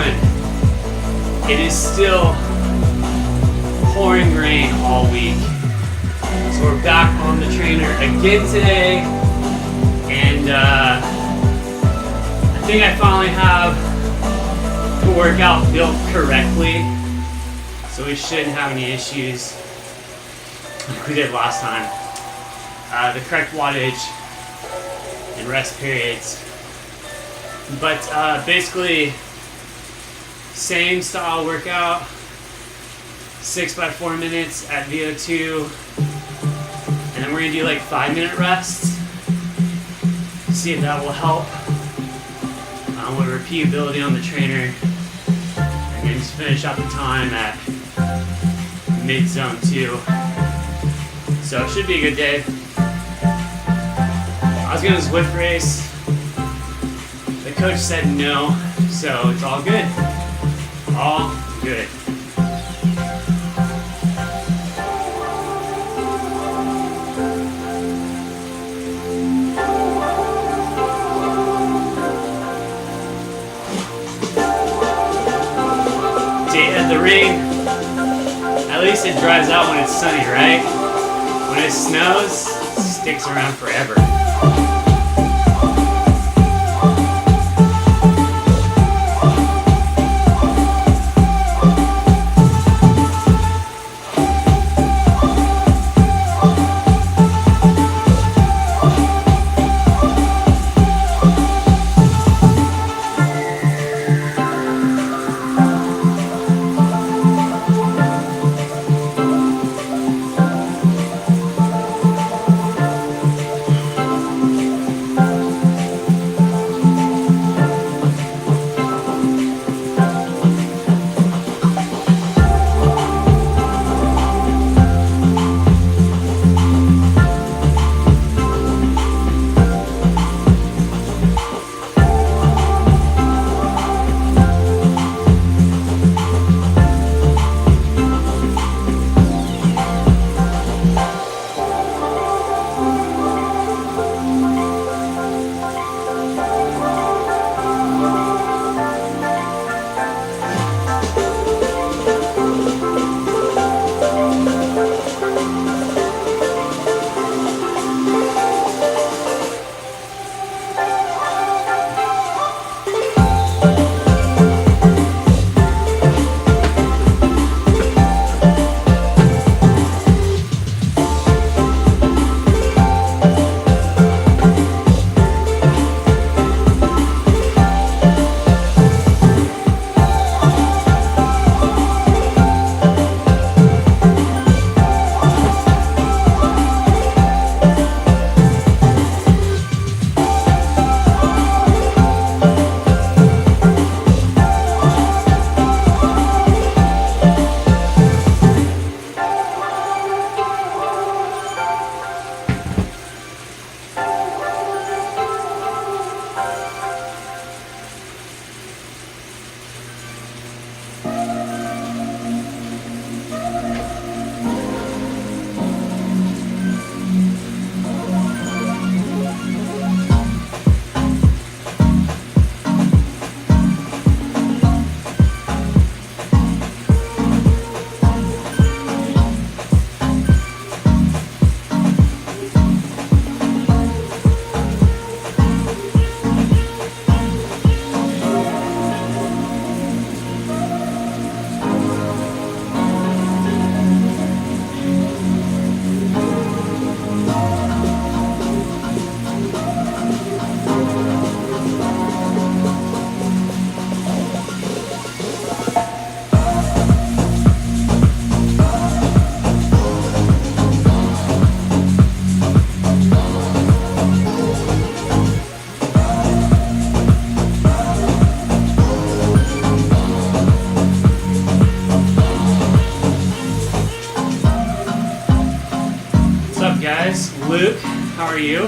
doing? It is still pouring rain all week. So we're back on the trainer again today. And I think I finally have the workout built correctly. So we shouldn't have any issues like we did last time. The correct wattage and rest periods. But basically, same style workout, 6x4 minutes at Vo2, and then we're gonna do like 5-minute rests. See if that will help with repeatability on the trainer, and then just finish up the time at mid zone 2. So it should be a good day. I was gonna Zwift race. The coach said no, so it's all good. All good. Day at the ring. At least it dries out when it's sunny, right? When it snows, it sticks around forever. Luke, how are you?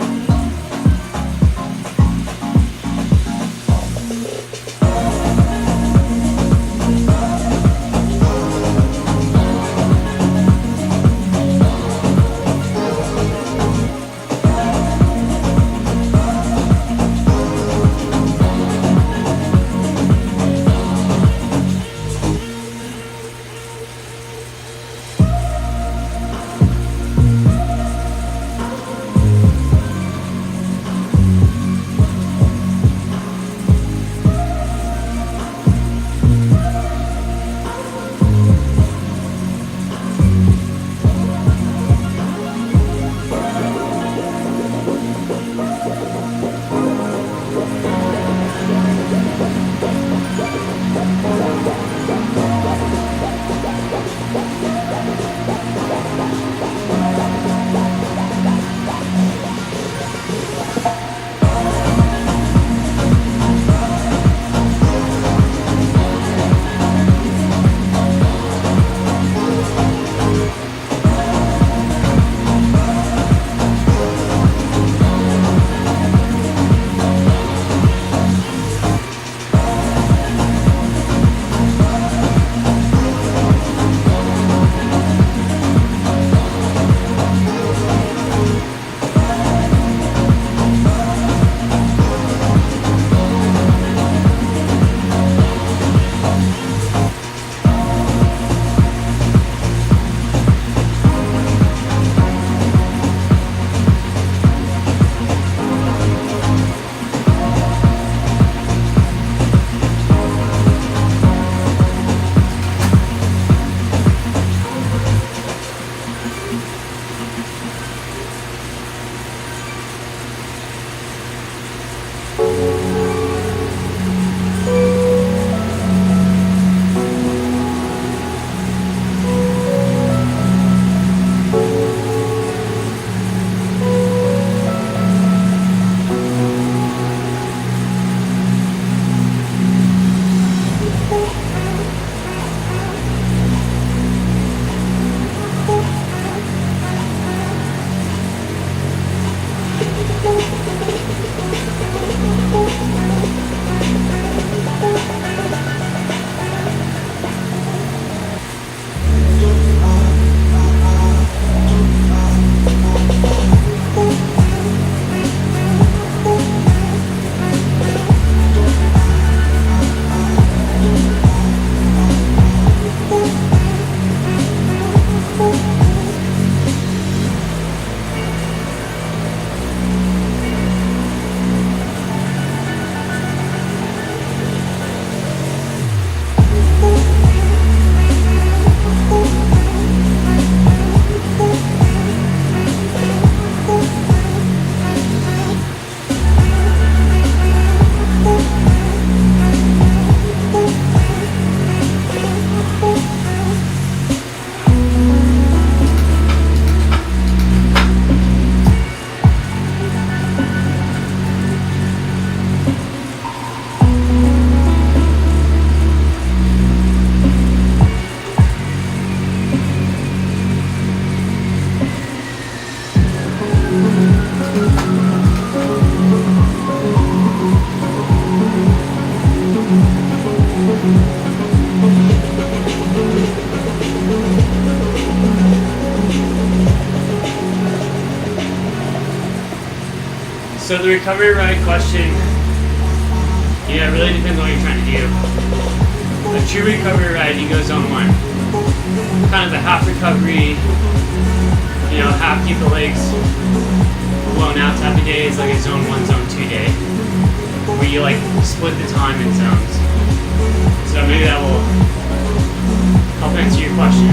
So the recovery ride question, you know, it really depends on what you're trying to do. A true recovery ride, you go zone 1. Kind of a half recovery, you know, half keep the legs blown out type of day is like a zone 1, zone 2 day, where you like split the time in zones. So maybe that will help answer your question.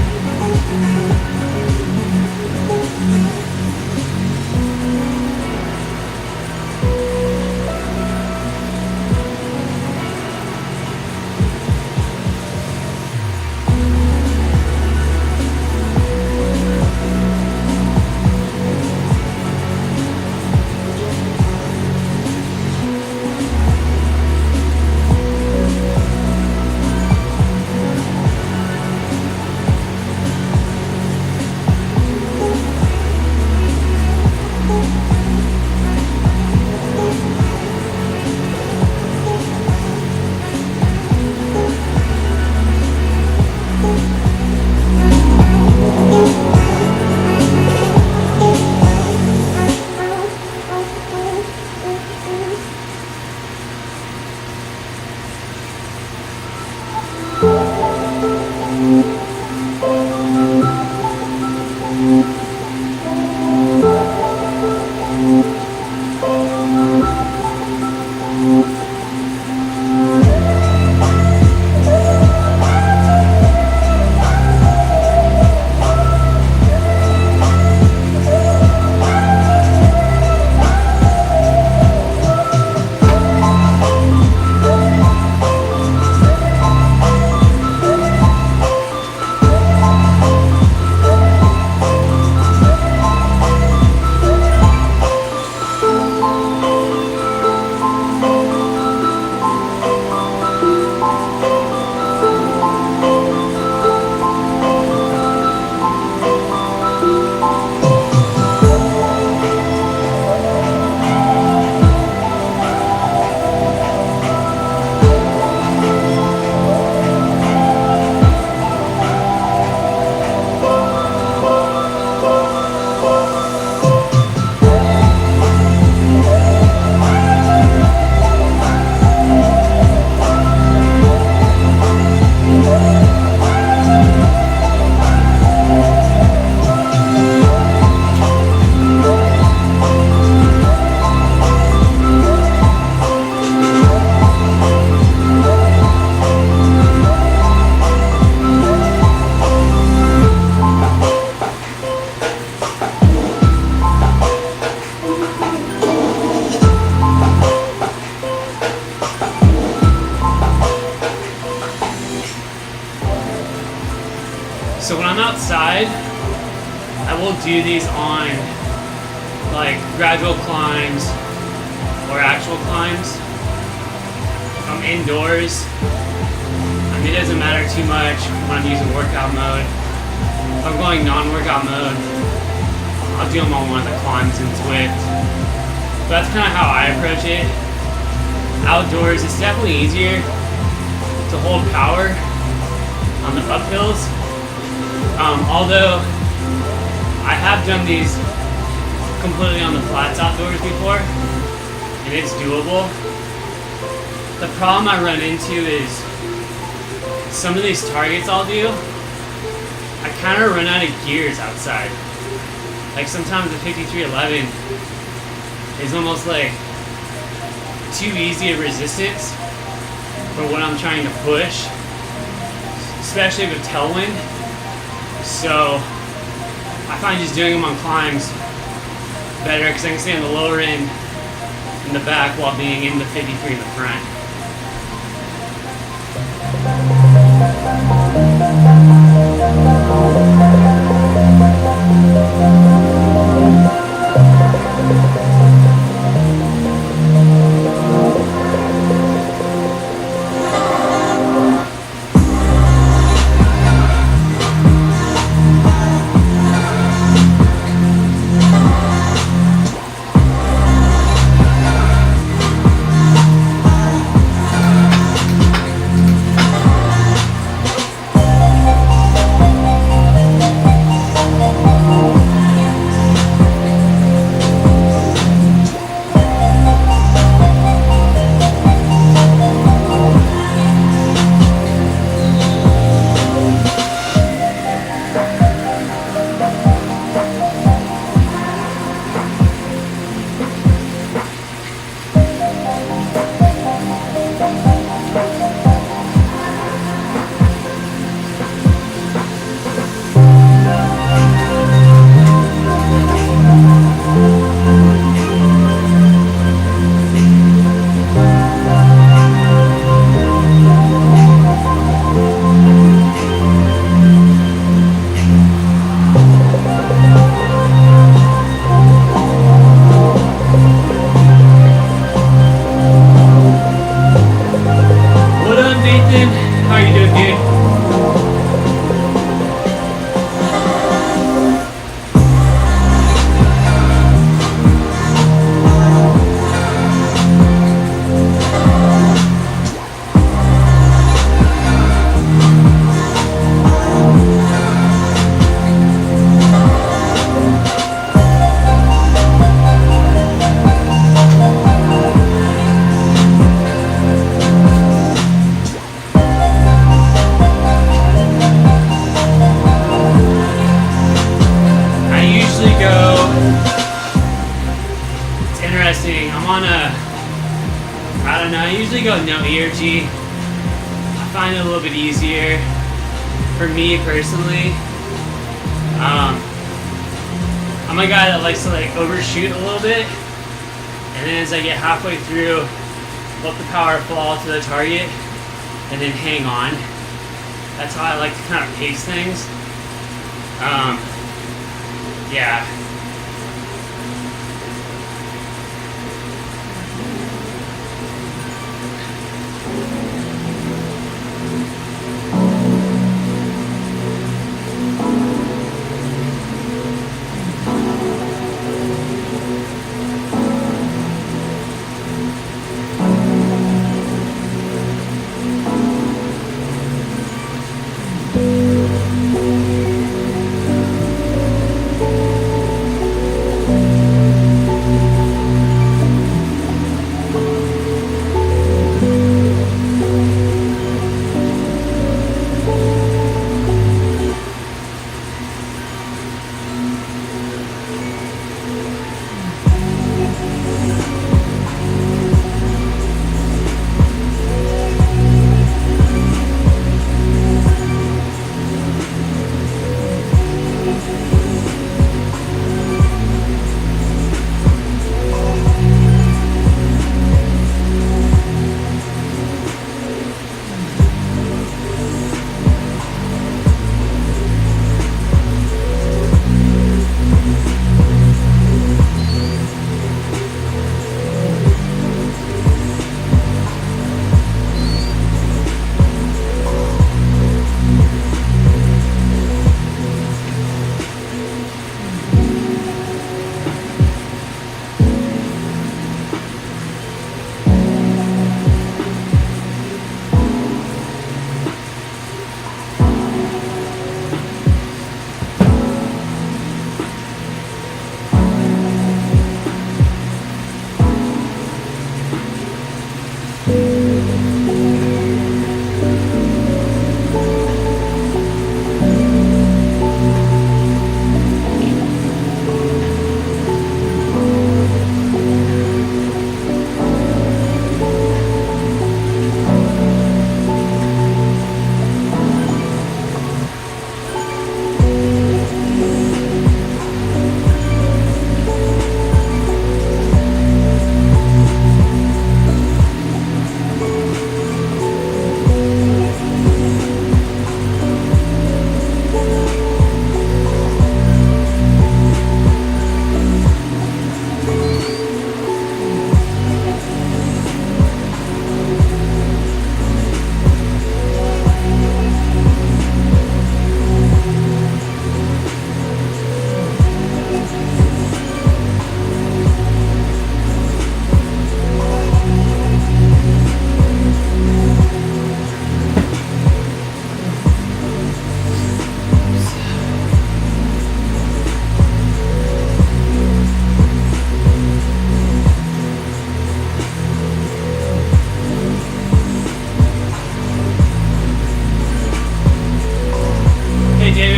So when I'm outside, I will do these on like gradual climbs or actual climbs. If I'm indoors, I mean, it doesn't matter too much when I'm using workout mode. If I'm going non-workout mode, I'll do them on one of the climbs in Zwift. But that's kind of how I approach it. Outdoors, it's definitely easier to hold power on the uphills. Although I have done these completely on the flats outdoors before, and it's doable. The problem I run into is some of these targets I'll do, I kind of run out of gears outside. Like sometimes the 5311 is almost like too easy a resistance for what I'm trying to push, especially with tailwind. So I find just doing them on climbs better because I can stay on the lower end in the back while being in the 53 in the front. usually go no ERG. I find it a little bit easier for me personally. I'm a guy that likes to like overshoot a little bit, and then as I get halfway through, let the power fall to the target, and then hang on. That's how I like to kind of pace things. Yeah.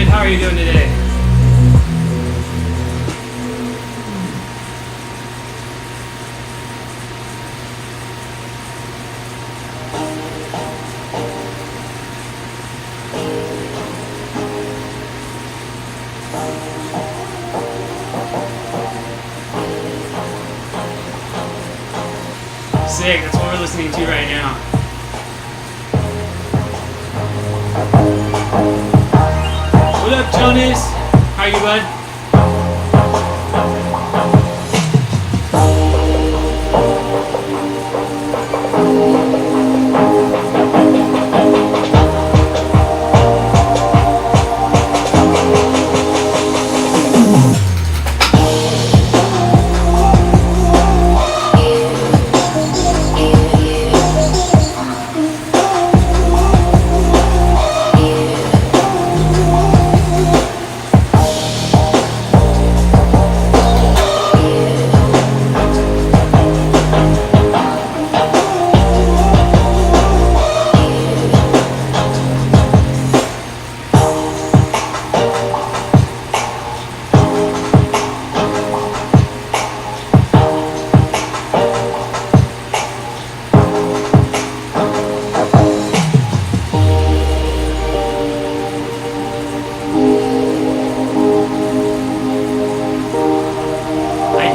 How are you doing today? Sick, that's what we're listening to right now. What up, Jonas? How are you, bud?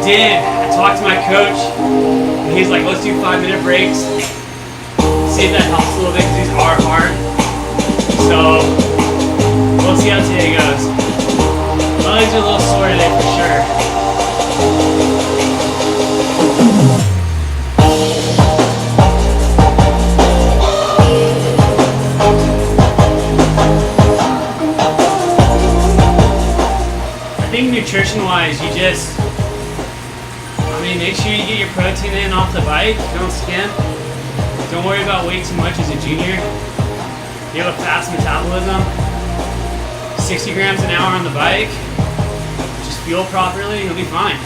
did. I talked to my coach. And he's like, let's do 5-minute breaks. See if that helps a little bit because these are hard. So we'll see how today goes. My legs are a little sore today for sure. I think nutrition-wise, you just, make sure you get your protein in off the bike. Don't skimp. Don't worry about weight too much as a junior. You have a fast metabolism. 60 grams an hour on the bike. Just fuel properly, you'll be fine.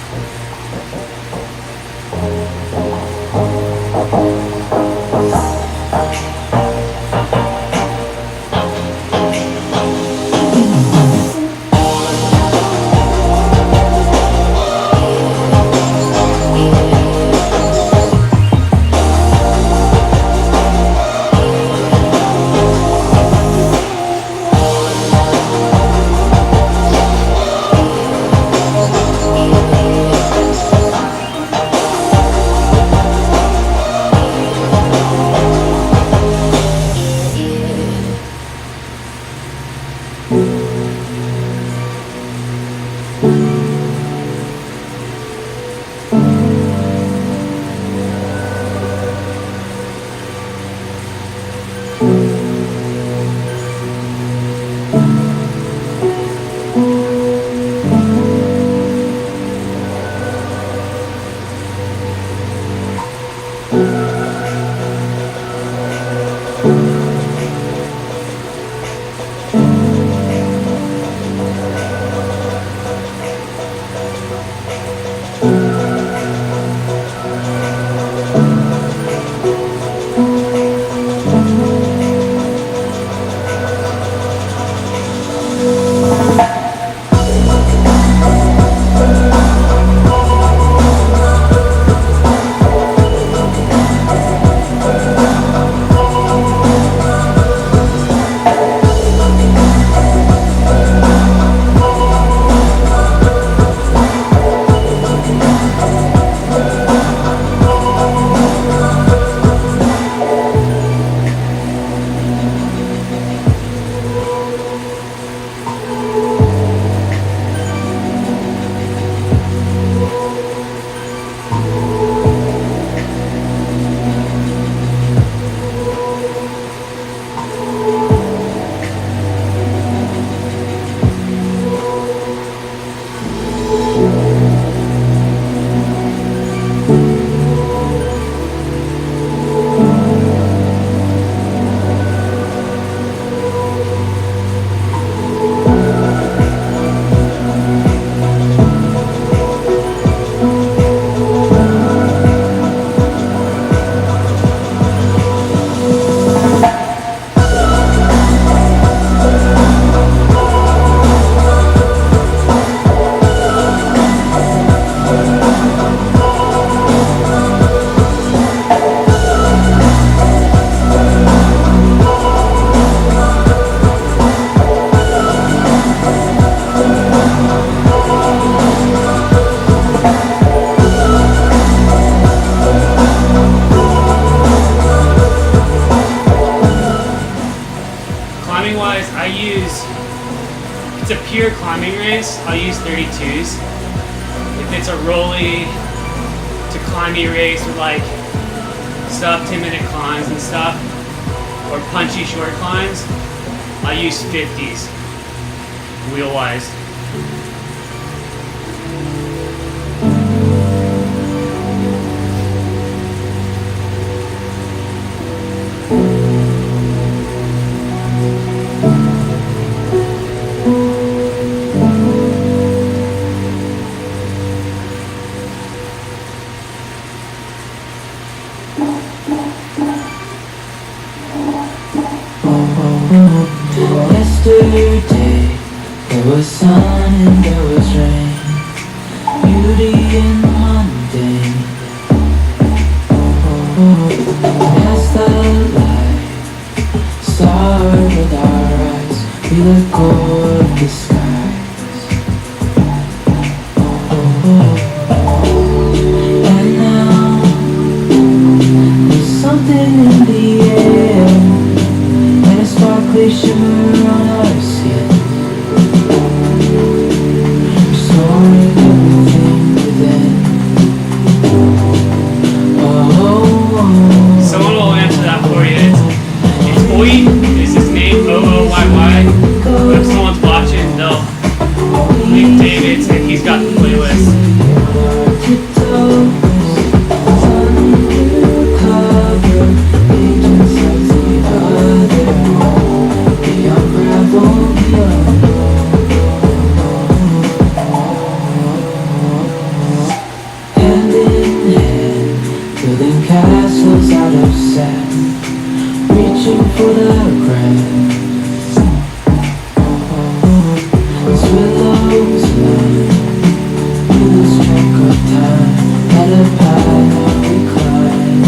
climbing race, I'll use 32s. If it's a rolly to climby race with like sub 10-minute climbs and stuff, or punchy short climbs, I'll use 50s, wheel-wise. Yesterday, there was sun and there was rain, beauty in the mundane. Past the light, stars with our eyes, we let go of the skies. Spotify. But if someone's watching, they'll leave David's and he's got the playlist. Hand in hand, building castles out of sand, reaching for the grand. As willows land, we lose track of time, at a path we climb.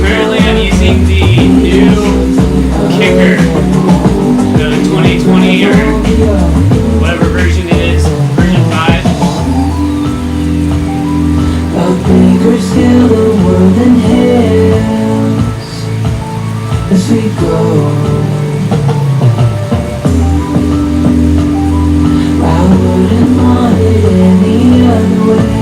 Currently, I'm using the new kicker, the 2020 or whatever version it is, version 5. A bigger scale of world and hands as we go. I wouldn't want it any other way.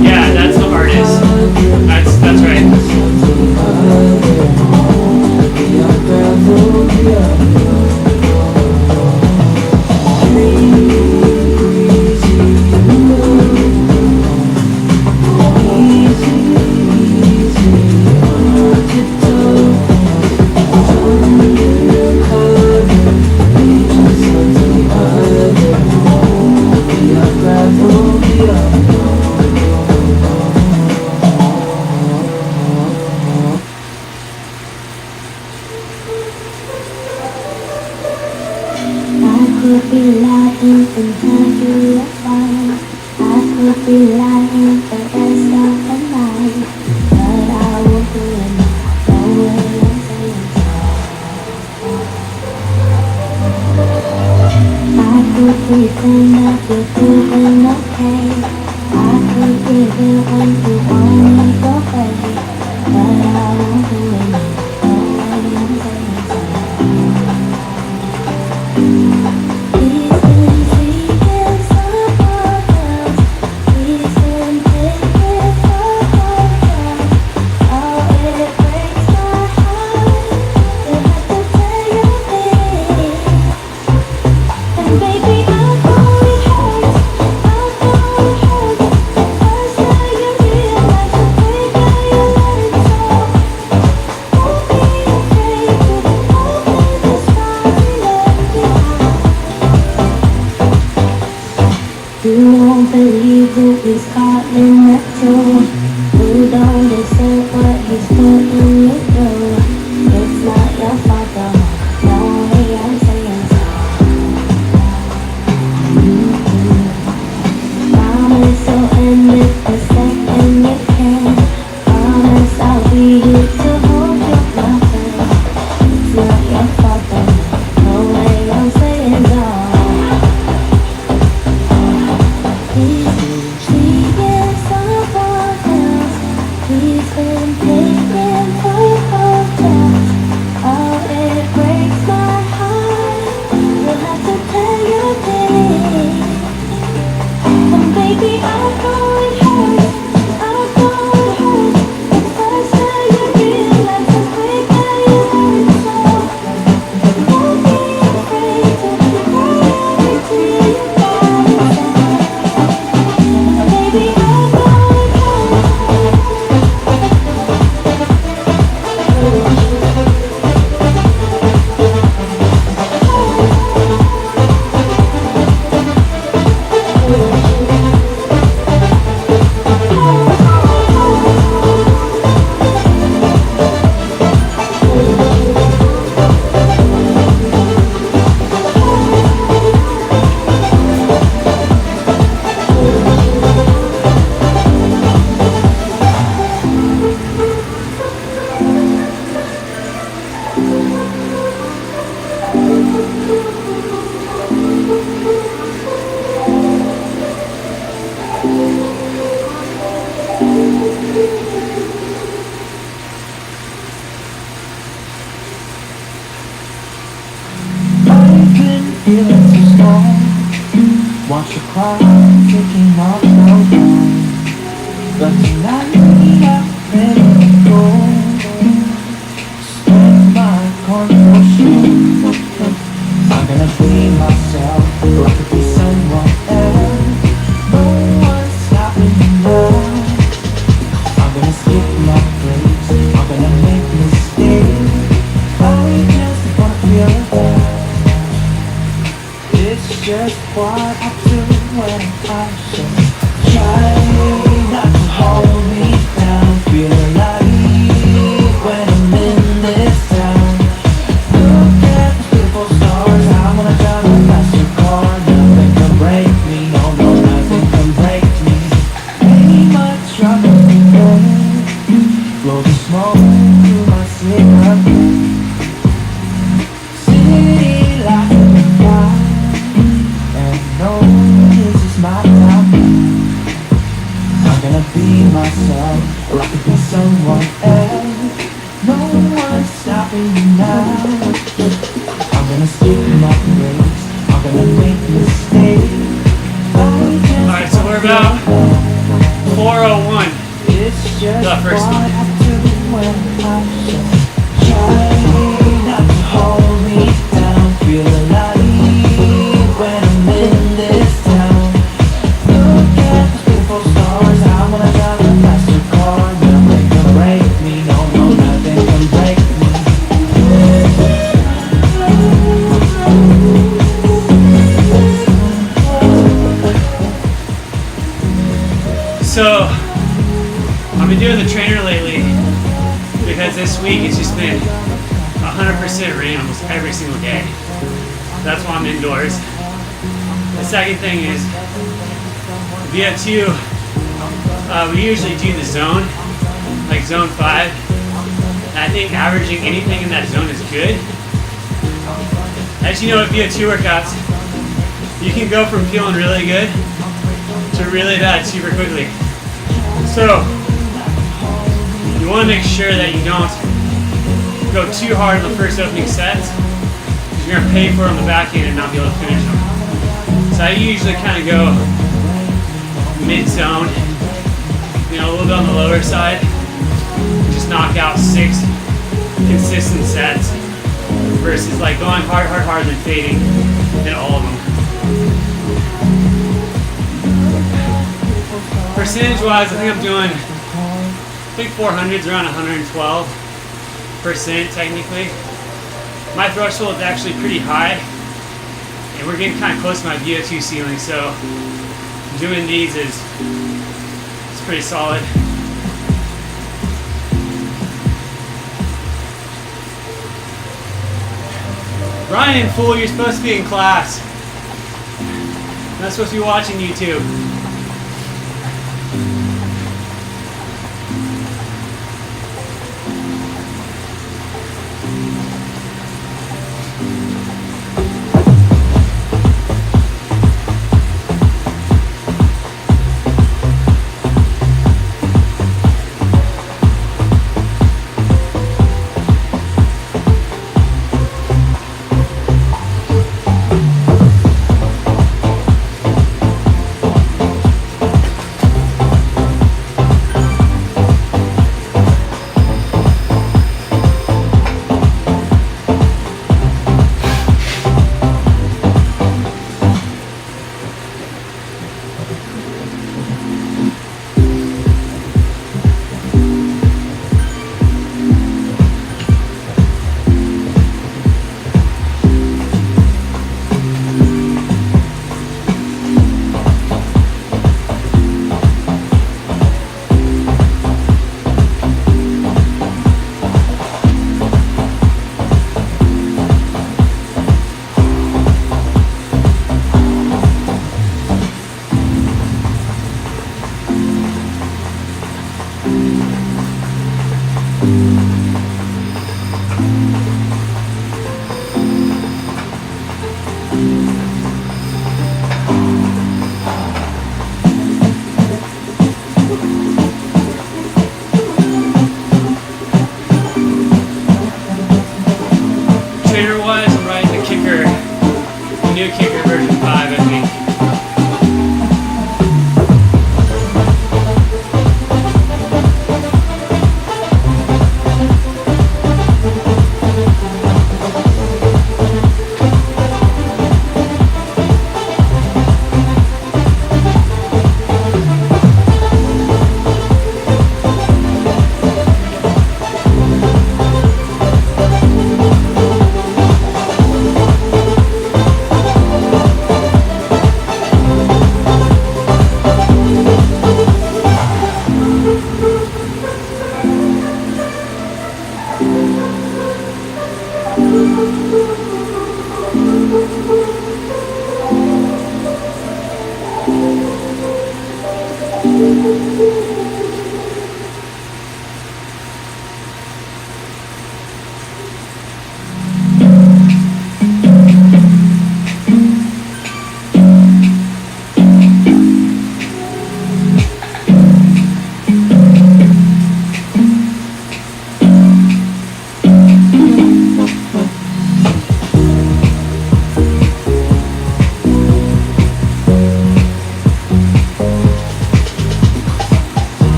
Yeah, that's the hardest. That's right. I could be lying and tell you apart. I could be lying for the rest of the night, but I won't do it now. No way I'm saying so. I could pretend that you're doing okay. I could give it when you only go away, but I won't do it now. No way I'm saying so. Please don't take it someone else. Please don't take it for yourself. Oh, it breaks my heart to have to tell you this. And baby, I know it hurts. I know it hurts. First time you realize the way that you let it go. Don't be afraid to open this fire and let me out. You won't believe who is calling the tune. Who don't deserve what he's putting you through. It's not your fault, though. No way I'm saying so. Promise you'll end it the second you can. Promise I'll be here to hold your breath. It's not your fault, though. No way I'm saying so. Please, please get someone else. Please feeling too small. Watch the clouds taking off so down. But tonight I'm ready to go. Spend my coin for sure. I'm gonna be myself, or I could be someone else. No one's stopping me now. I'm gonna skip my breaks, I'm gonna make mistakes. I just wanna feel alive. It's just what I do when I'm so try not to hold me down. Feel alive when I'm in this town. Look at the beautiful stars. I wanna drive a faster car. Nothing can break me. No, no, nothing can break me. Ain't much trouble in there. Blow the smoke through my cigarette. City lights on fire. And no, this is my time. I'm gonna be myself, or I could be someone else. No one's stopping me now. I'm gonna skip my breaks, I'm gonna make mistakes. Alright, so we're about 4:01. It's just The first what one. I do when I'm so try not to hold me down. Feel alive when I'm in this town. Look at the beautiful stars. I wanna drive a faster car. Nothing can break me. No, no, nothing can break me. So, I've been doing the trainer lately because this week it's just been 100% rain almost every single day. That's why I'm indoors. The second thing is, VO2, we usually do the zone, like zone 5. And I think averaging anything in that zone is good. As you know with VO2 workouts, you can go from feeling really good to really bad super quickly. So, you want to make sure that you don't go too hard in the first opening sets, because you're going to pay for it on the back end and not be able to finish them. So I usually kind of go mid-zone, you know, a little bit on the lower side, and just knock out 6 consistent sets versus like going hard, then fading in all of them. Percentage-wise, I think I'm doing, I think 400s around 112% technically. My threshold is actually pretty high, and we're getting kind of close to my VO2 ceiling, so doing these is pretty solid. Ryan, fool, you're supposed to be in class. You're not supposed to be watching YouTube. new kicker version 5, I think.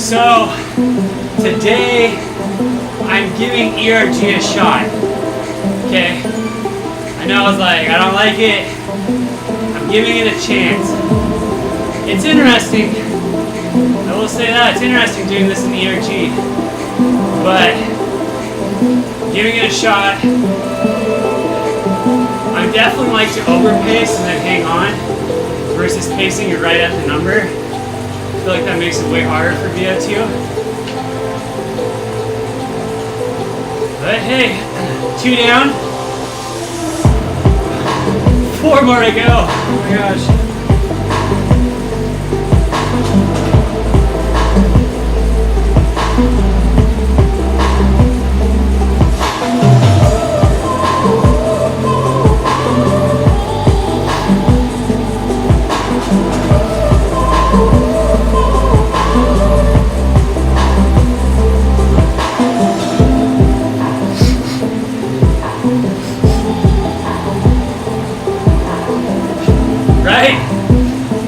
So today I'm giving ERG a shot. Okay? I know I was like, I don't like it. I'm giving it a chance. It's interesting. I will say that. It's interesting doing this in ERG. But giving it a shot. I definitely like to overpace and then hang on versus pacing it right at the number. I feel like that makes it way harder for VO2. But hey, 2 down. 4 more to go. Oh my gosh.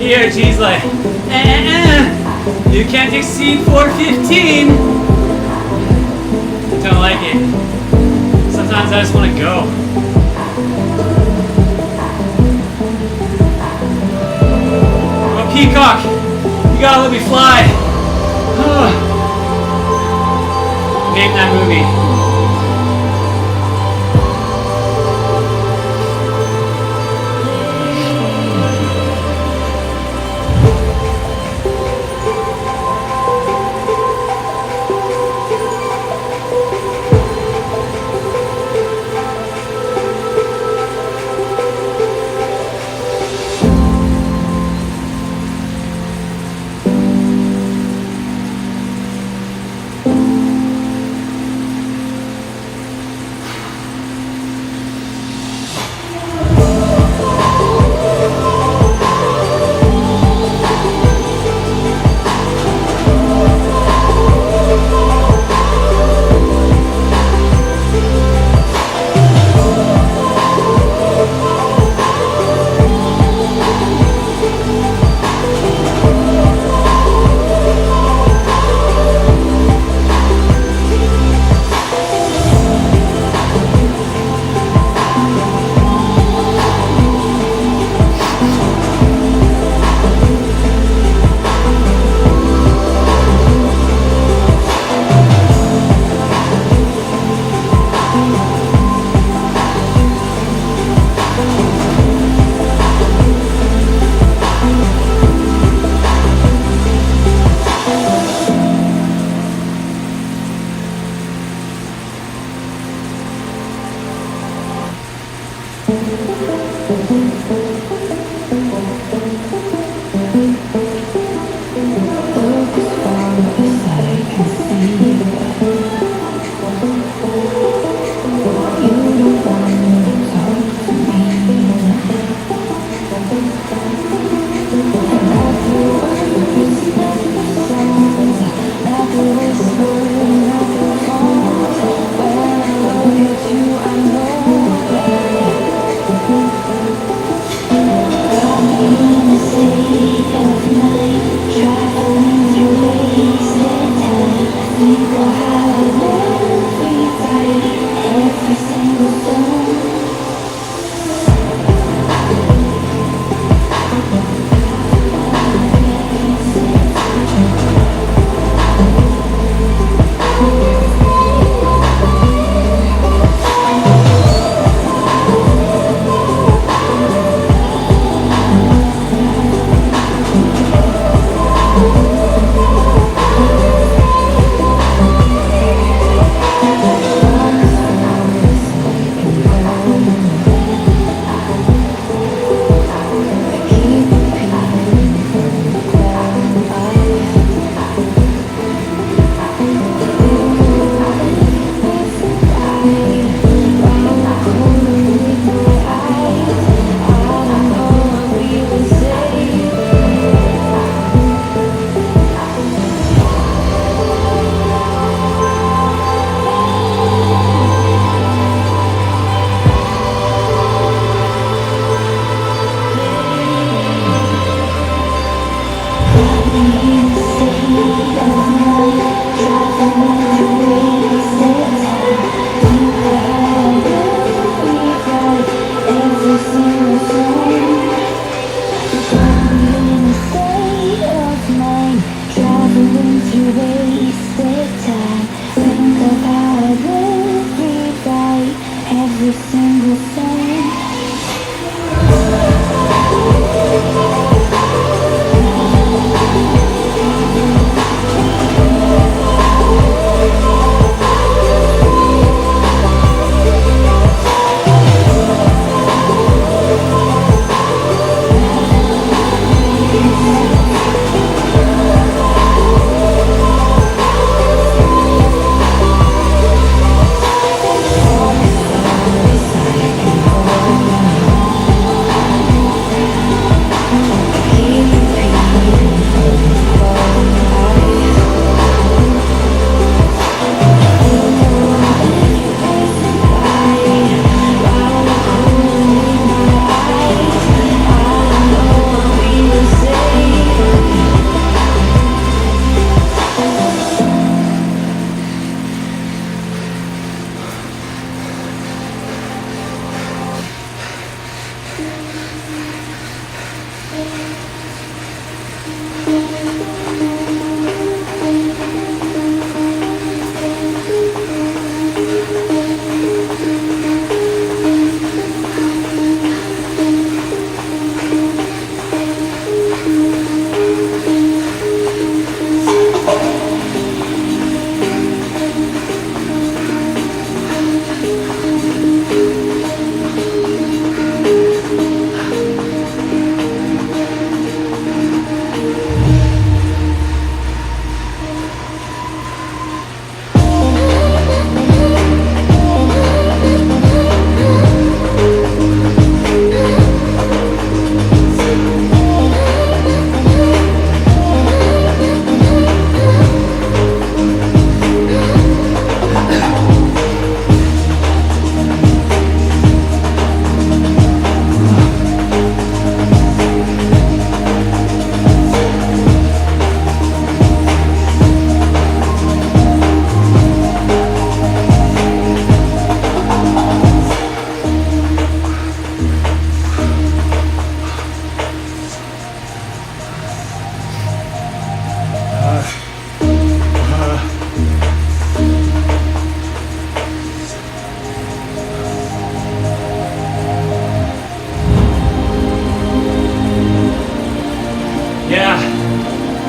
ERG's like, you can't exceed 415. Don't like it. Sometimes I just want to go. I'm a peacock. You gotta let me fly. Name that movie. every single thing.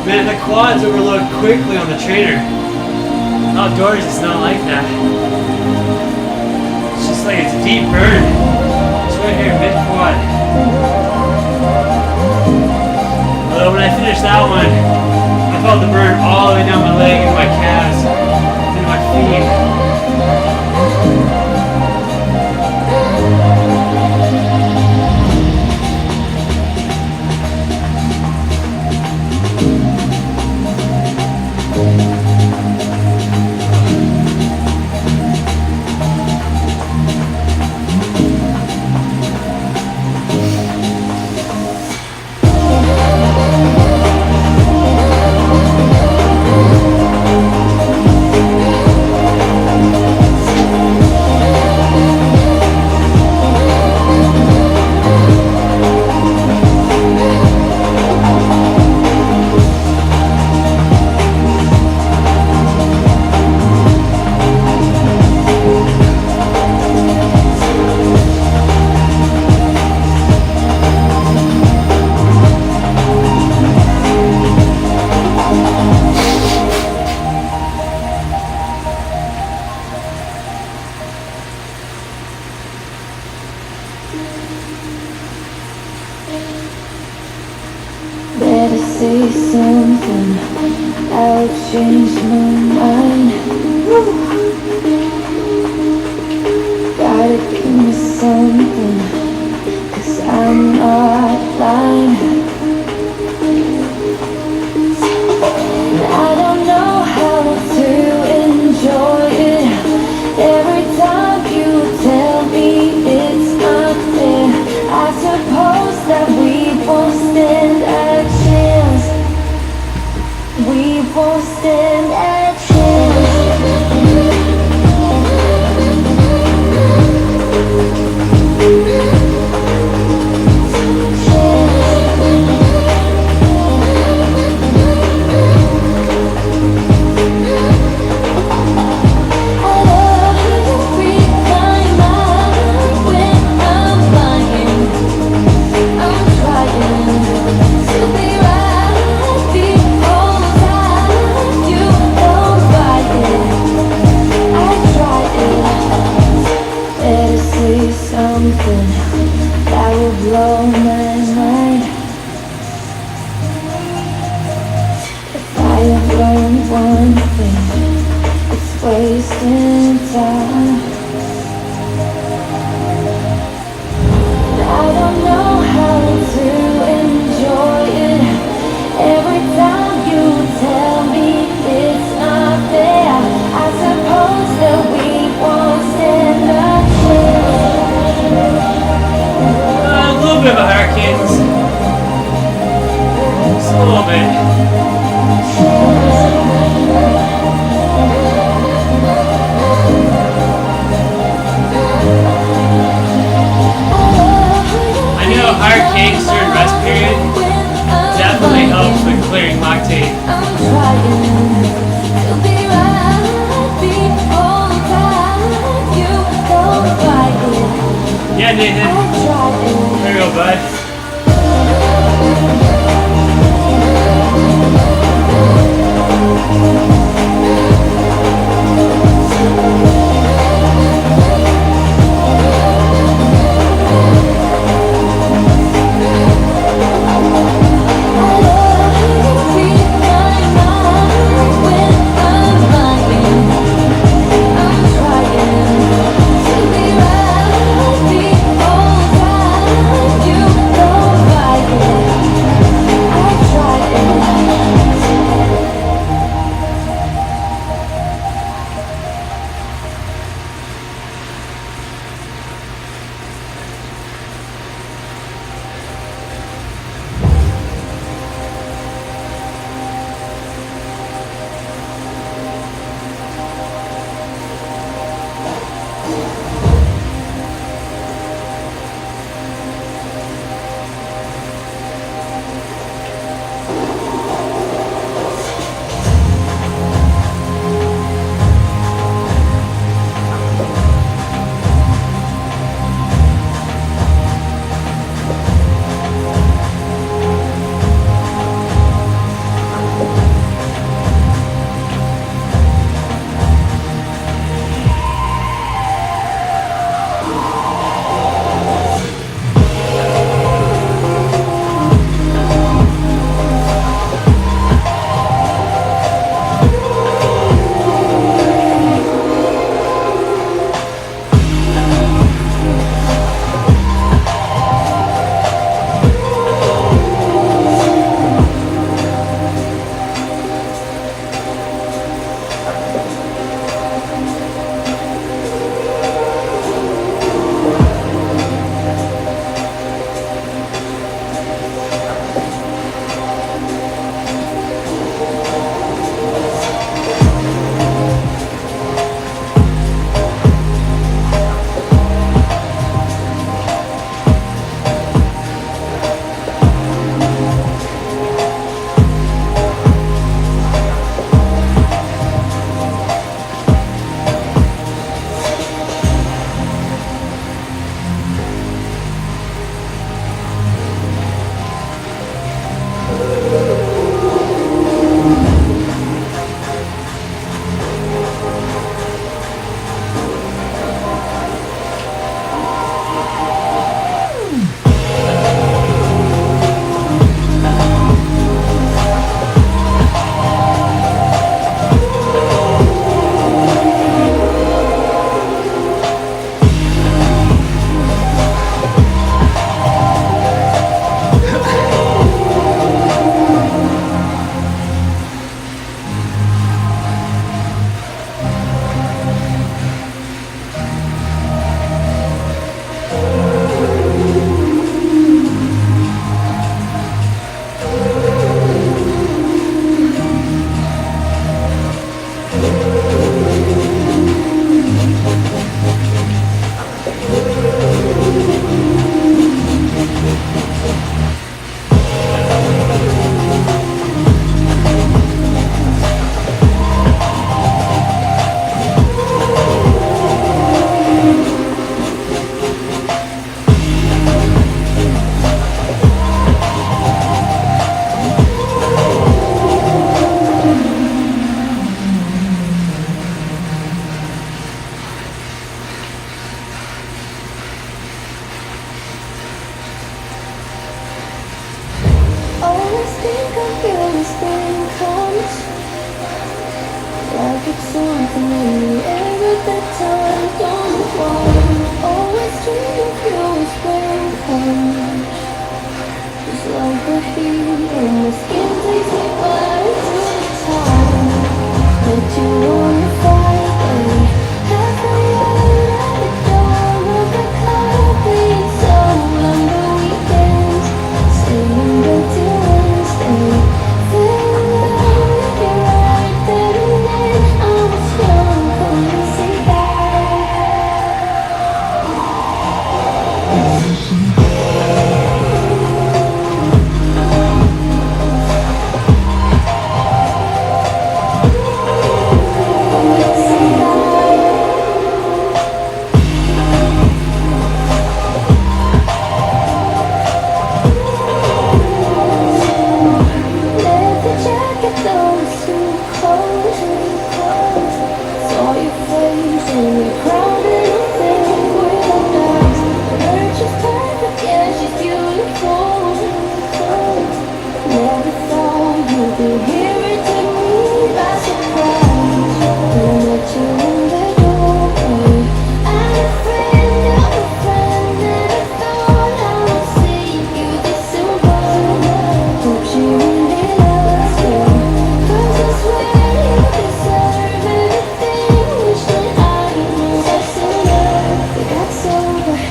Man, the quads overload quickly on the trainer. Outdoors, it's not like that. It's just like it's a deep burn. It's right here, mid-quad. Although when I finished that one, I felt the burn all the way down my leg and my calves and my feet. Better say something, I'll change my mind. Gotta give me something, 'cause I'm not blind. And I don't know how to enjoy it. Every time you tell me it's not fair, I suppose that we won't stand a chance. We won't stand a chance. Chance. something that will blow my mind. If I have learned one thing, it's wasting time. I don't know how to enjoy it. Every time you tell me it's not there, I suppose that we won't stand a chance. A little bit of a hurricane. Just a little bit. I know hurricanes during rest period definitely helps with clearing lactate. I'm trying to be right the whole time. You don't fight it. Yeah, Nathan. I tried it. There you go, bud. You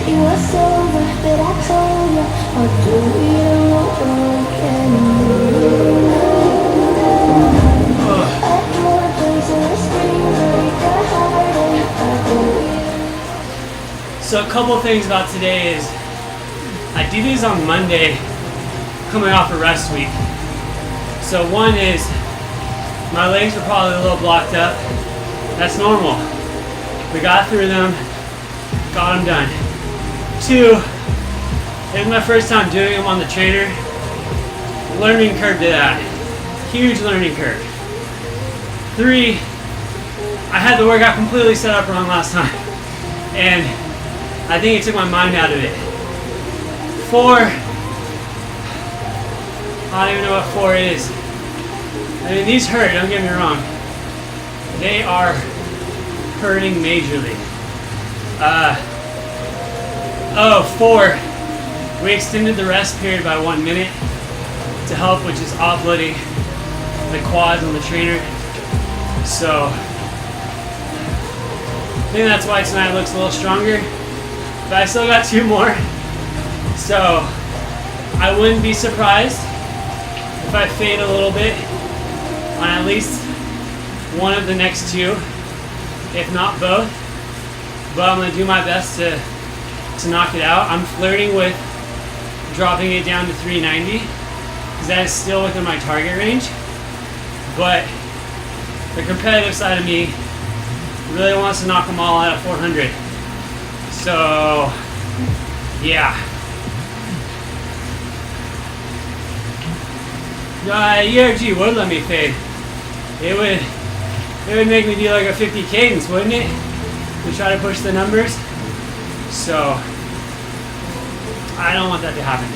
You were sober, but I told you, what do we know can I do a place in the spring, break a heart, and I do. So a couple things about today is I do these on Monday coming off a rest week. So one is my legs were probably a little blocked up. That's normal. We got through them, got them done. Two, it was my first time doing them on the trainer. Learning curve to that. Huge learning curve. Three, I had the workout completely set up wrong last time. And I think it took my mind out of it. Four, I don't even know what four is. I mean, these hurt, don't get me wrong. They are hurting majorly. Four, we extended the rest period by 1 minute to help with just offloading the quads on the trainer. So, I think that's why tonight looks a little stronger. But I still got 2 more. So, I wouldn't be surprised if I fade a little bit on at least one of the next 2, if not both. But I'm gonna do my best to knock it out. I'm flirting with dropping it down to 390 because that is still within my target range. But the competitive side of me really wants to knock them all out at 400. So, yeah. ERG would let me fade. It would make me do like a 50 cadence, wouldn't it? To try to push the numbers. So I don't want that to happen.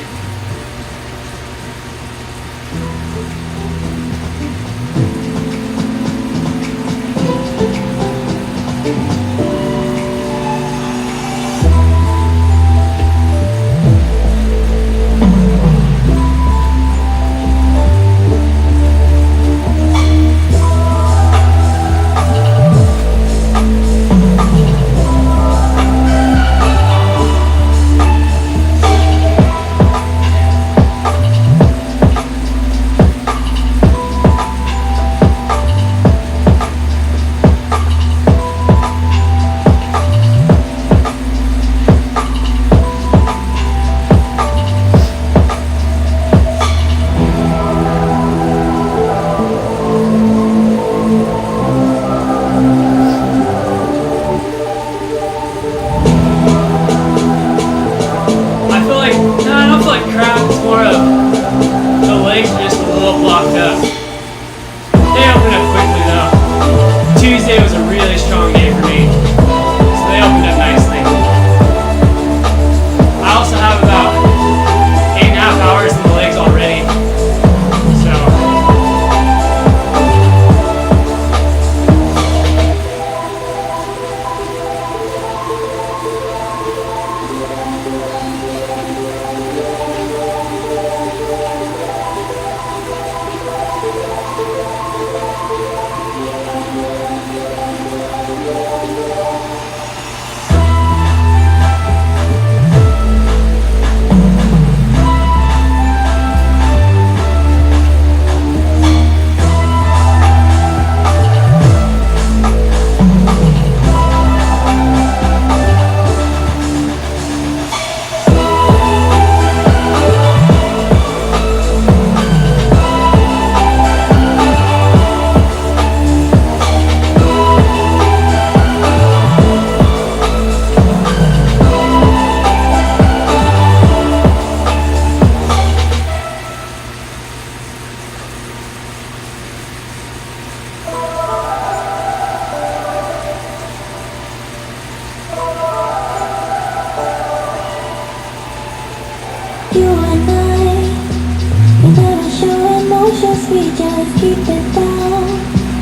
We just keep it down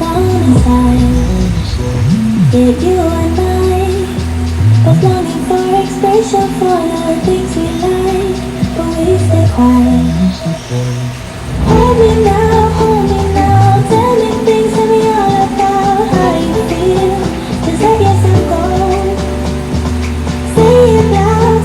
inside. Yeah, you and I both longing for expression for the things we like, but we stay quiet. Hold me now, tell me things, tell me all about how you feel. 'Cause I guess I'm gone. Say it loud.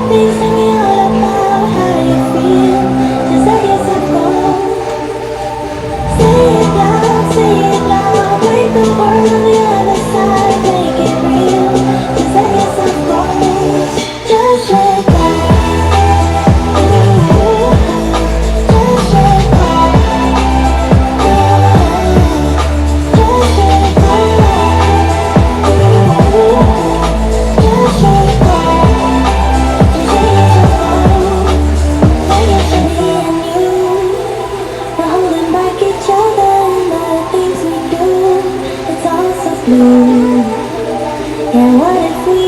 Please tell me all about how you feel. Just let yourself go. Say it loud, break the world on the other side, make it real. Just let yourself go. Just let go. Just let go. Just let go. Just let go. Let yourself go. Me and you, we're holding back each other and the things we do. It's all so blue. Yeah, what if we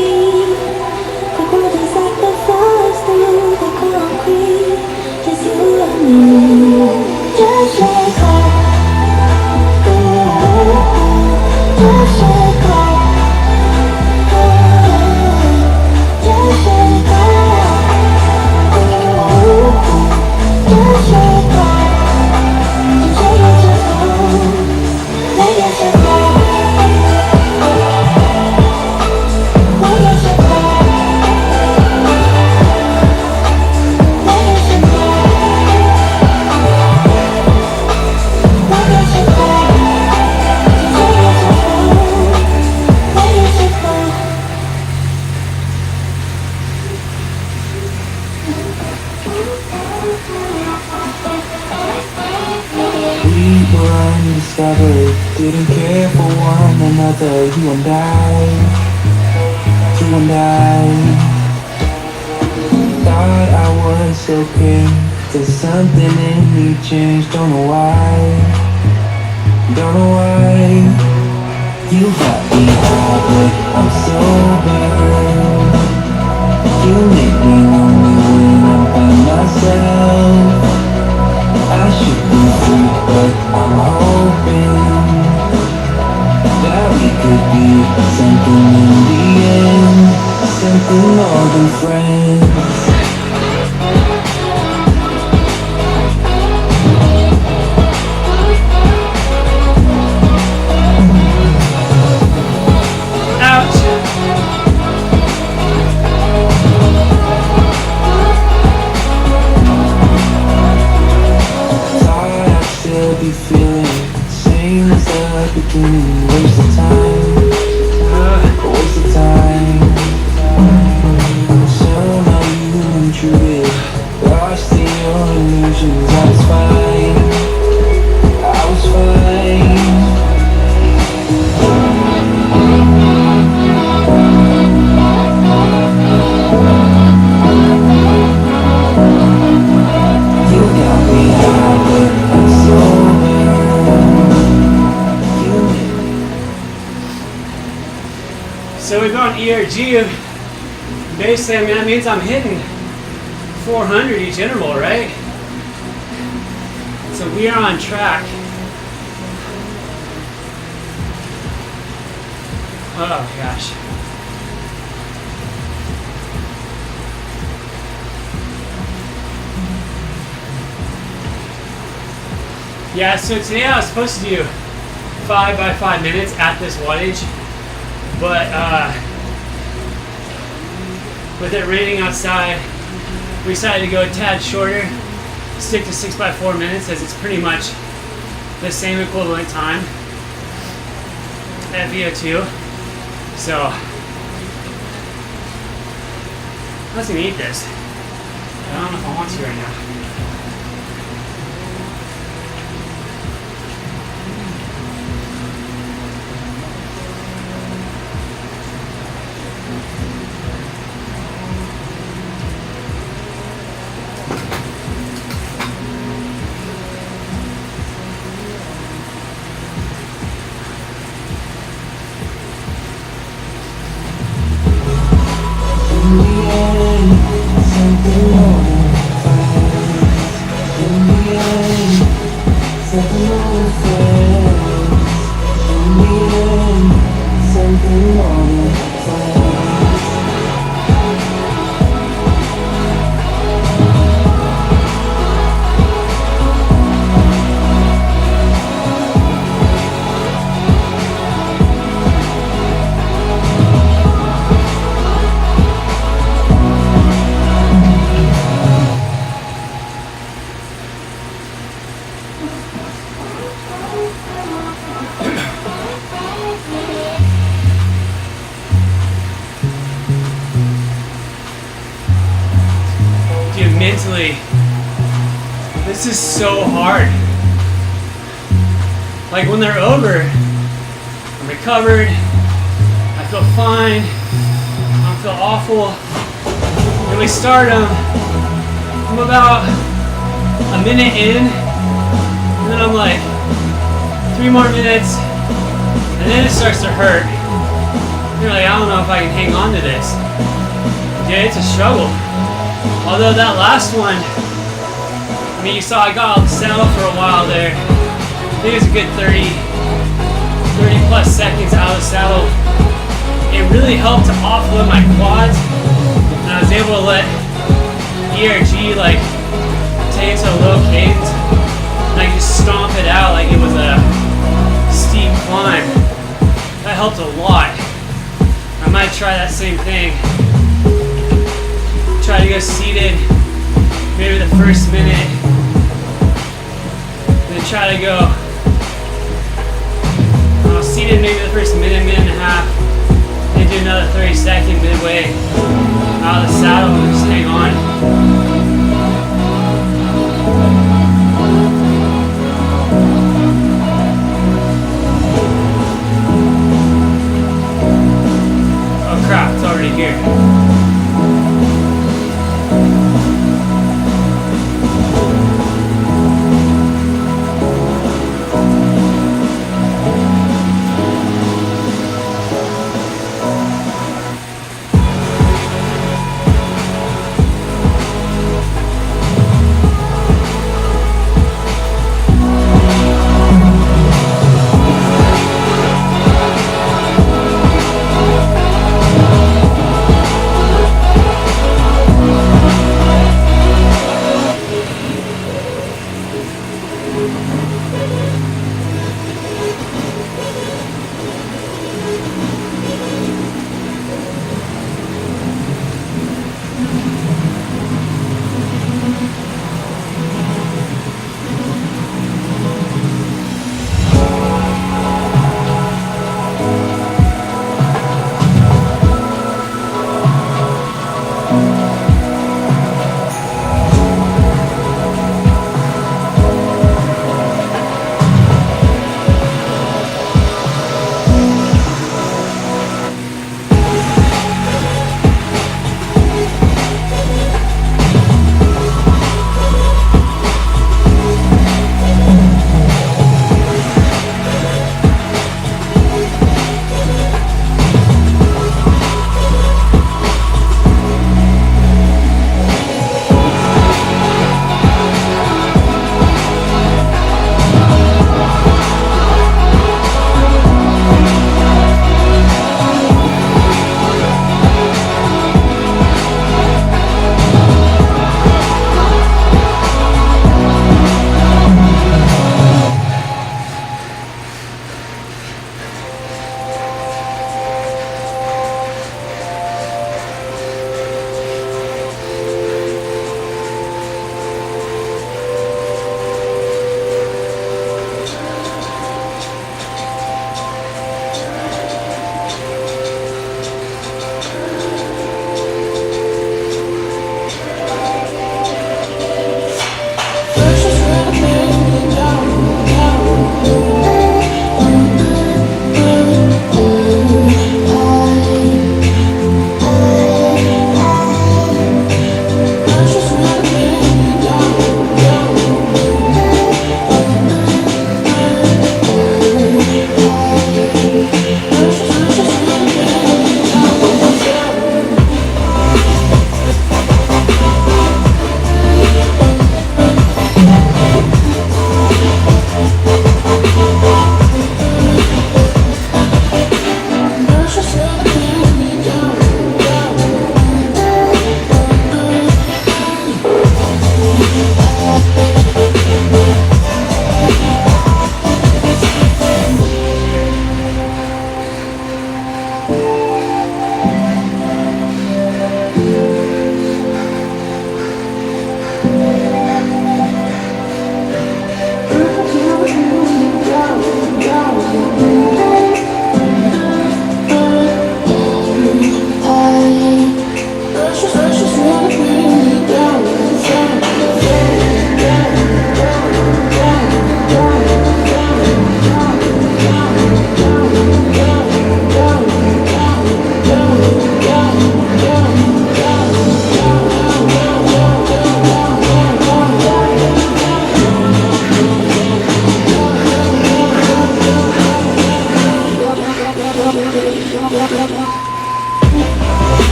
could grow just like the flowers through the concrete? Just you and me. Just let go. Just let go. Just let go. Just let go. Just let yourself go. Let yourself go. Let yourself go. Let yourself go. Let yourself go. Just let yourself go. Let yourself go. We were undiscovered, didn't care for one another. You and I, you and I. Thought I was okay, there's something in me changed. Don't know why, don't know why. You got me high, but I'm sober. You make me lonely when I'm by myself. I should be free, but I'm hoping that we could be something in the end, something more than friends. Ouch. Thought I'd still be feeling same as the beginning. Waste of time, waste of time. Somehow you intruded, lost in your illusions. I was fine, I was fine. You got me high, but I'm sober. So we go on ERG. Basically, I mean, that means I'm hitting 400 each interval, right? So we are on track. Oh gosh. Yeah, so today I was supposed to do 5 by 5 minutes at this wattage, but with it raining outside, we decided to go a tad shorter, stick to 6 by 4 minutes, as it's pretty much the same equivalent time at Vo2. So I was gonna eat this. I don't know if I want to right now. mentally, this is so hard. Like when they're over, I'm recovered, I feel fine, I don't feel awful. Then we start them, I'm about a minute in, and then I'm like, 3 more minutes, and then it starts to hurt. You're like, I don't know if I can hang on to this. Yeah, it's a struggle. Although that last one, I mean, you saw I got off the saddle for a while there. I think it was a good 30 plus seconds out of the saddle. It really helped to offload my quads, and I was able to let ERG like take it to a low cadence, and I could just stomp it out like it was a steep climb. That helped a lot. I might try that same thing. Try to go seated, maybe the first minute, then try to go seated maybe the first minute and a half, then do another 30-second midway out of the saddle and just hang on. Oh crap, it's already here.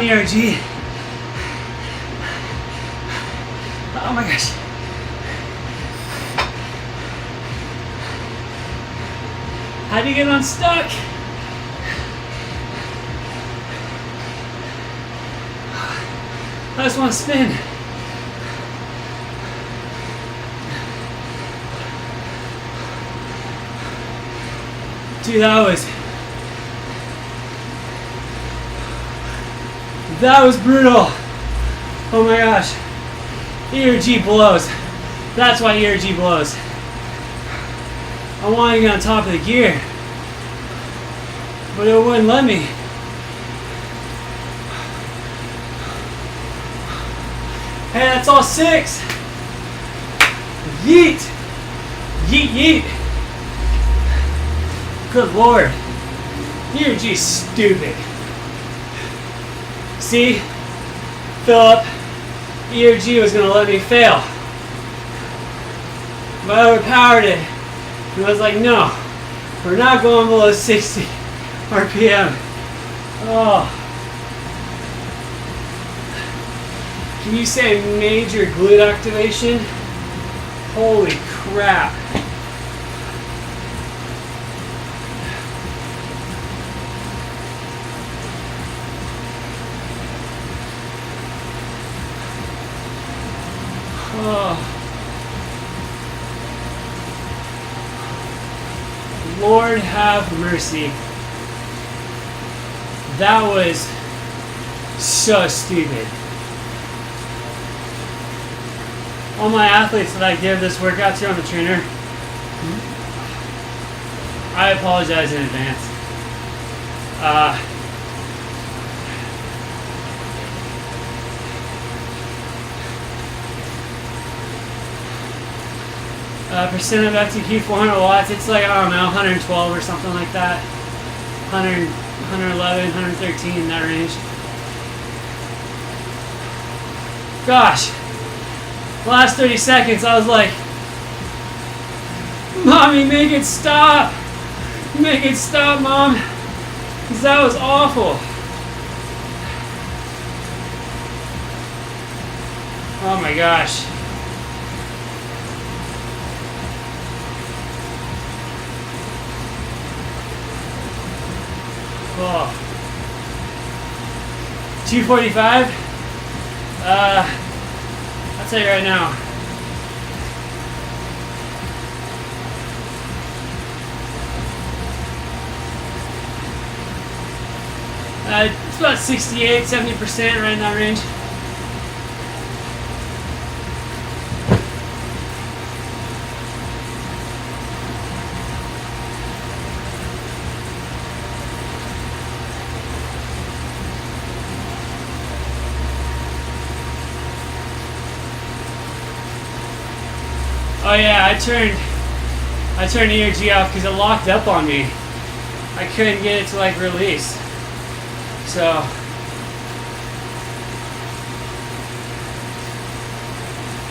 ERG. Oh my gosh. How do you get unstuck? I just want to spin. Dude, that was brutal. Oh my gosh. ERG blows. That's why ERG blows. I wanted to get on top of the gear, but it wouldn't let me. Hey, that's all 6. Yeet. Yeet, yeet. Good Lord. ERG is stupid. See? Philip, ERG was going to let me fail. But I overpowered it. And I was like, no, we're not going below 60 RPM. Oh. Can you say major glute activation? Holy crap. Oh. Lord have mercy. That was so stupid. All my athletes that I give this workout to, I'm a trainer. I apologize in advance. Percent of FTP 400 watts, it's like, I don't know, 112 or something like that. 100, 111, 113, in that range. Gosh. The last 30 seconds, I was like, Mommy, make it stop. Make it stop, Mom. Because that was awful. Oh my gosh. Oh. 245. I'll tell you right now. It's about 68, 70%, right in that range. Oh yeah, I turned ERG off because it locked up on me. I couldn't get it to like release. So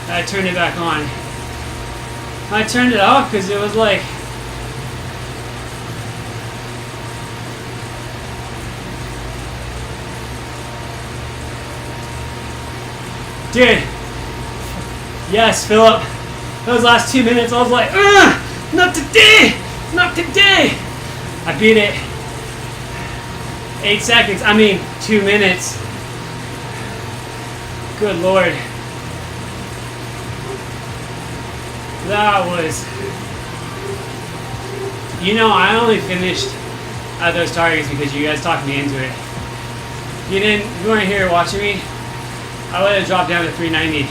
I turned it back on. I turned it off because it was like dude. Yes, Philip. Those last 2 minutes, I was like, not today! Not today! I beat it. 8 seconds. I mean, 2 minutes. Good Lord. That was... You know, I only finished at those targets because you guys talked me into it. You weren't here watching me. I would have dropped down to 390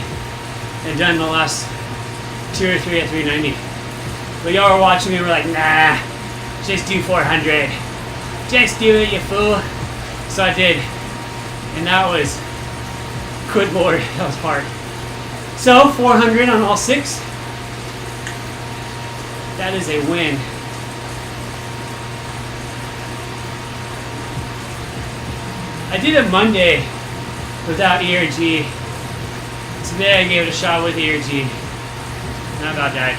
and done the last 2 or 3 at 390. But y'all were watching me, were like, nah, just do 400. Just do it, you fool. So I did. And that was, good Lord, that was hard. So, 400 on all 6. That is a win. I did it Monday without ERG. Today I gave it a shot with ERG. And I about died.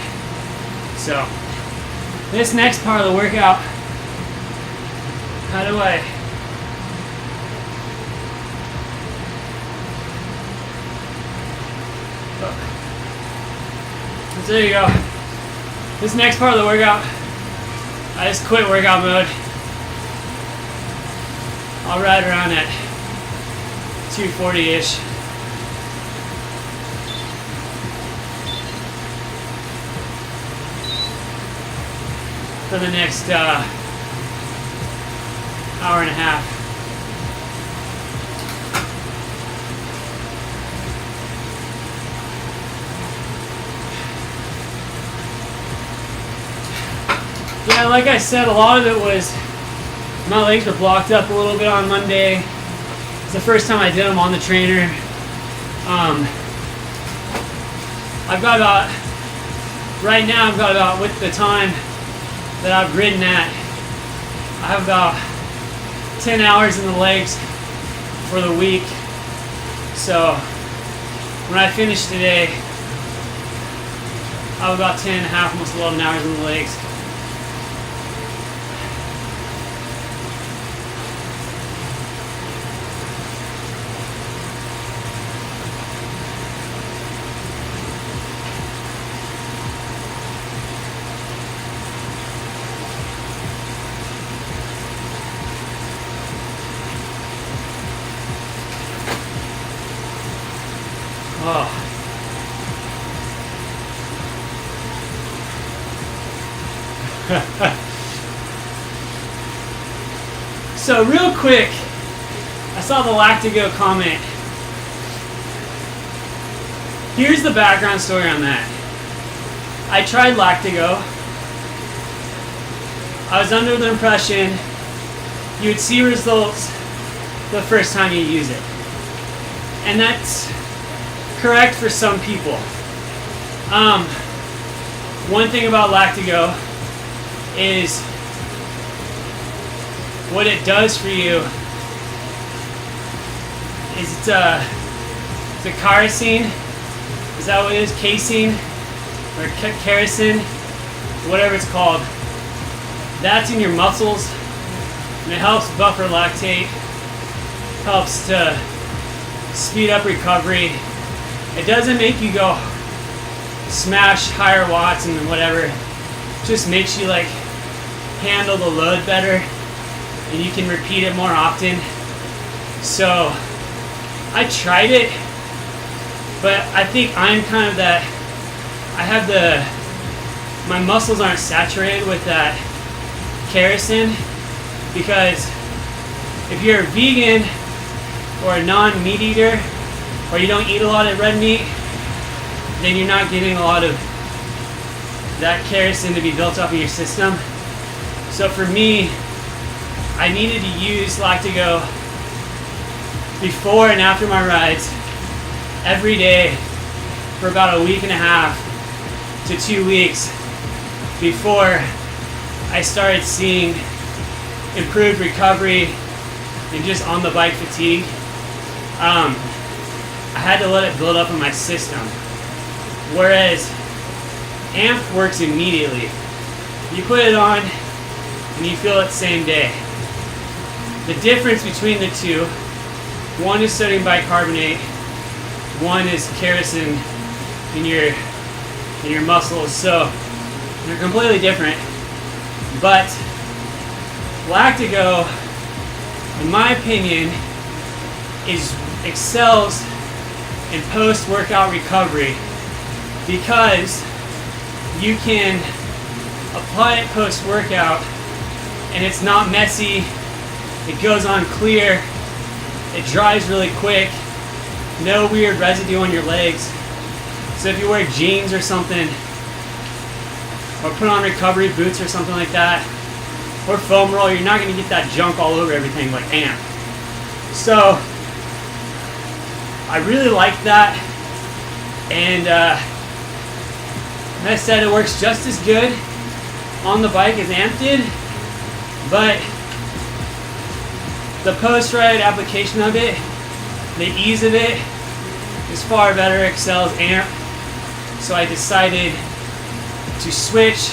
So, this next part of the workout, how do I So there you go. This next part of the workout, I just quit workout mode. I'll ride around at 240-ish. For the next hour and a half. Yeah, like I said, a lot of it was my legs were blocked up a little bit on Monday. It's the first time I did them on the trainer. I've got about, right now I've got about, with the time that I've ridden at, I have about 10 hours in the legs for the week. So when I finish today, I have about 10 and a half, almost 11 hours in the legs. Oh. So real quick, I saw the Lactigo comment. Here's the background story on that. I tried Lactigo. I was under the impression you would see results the first time you use it. And that's correct for some people. One thing about Lactigo is what it does for you is it's a kerosene. Is that what it is? Casein or kerosene, whatever it's called. That's in your muscles, and it helps buffer lactate, helps to speed up recovery. It doesn't make you go smash higher watts and whatever. It just makes you like handle the load better, and you can repeat it more often. So I tried it, but I think I'm kind of that, I have my muscles aren't saturated with that kerosene, because if you're a vegan or a non-meat eater, or you don't eat a lot of red meat, then you're not getting a lot of that kerosene to be built up in your system. So for me, I needed to use Lactigo before and after my rides every day for about a week and a half to 2 weeks before I started seeing improved recovery and just on the bike fatigue. I had to let it build up in my system. Whereas AMP works immediately. You put it on and you feel it same day. The difference between the two, one is sodium bicarbonate, one is kerosene in your muscles. So they're completely different. But Lactigo, in my opinion, excels in post-workout recovery because you can apply it post-workout and it's not messy, it goes on clear, it dries really quick, no weird residue on your legs. So if you wear jeans or something, or put on recovery boots or something like that, or foam roll, you're not going to get that junk all over everything like AMP. So I really like that, and like I said, it works just as good on the bike as AMP did, but the post-ride application of it, the ease of it, is far better, excels AMP. So I decided to switch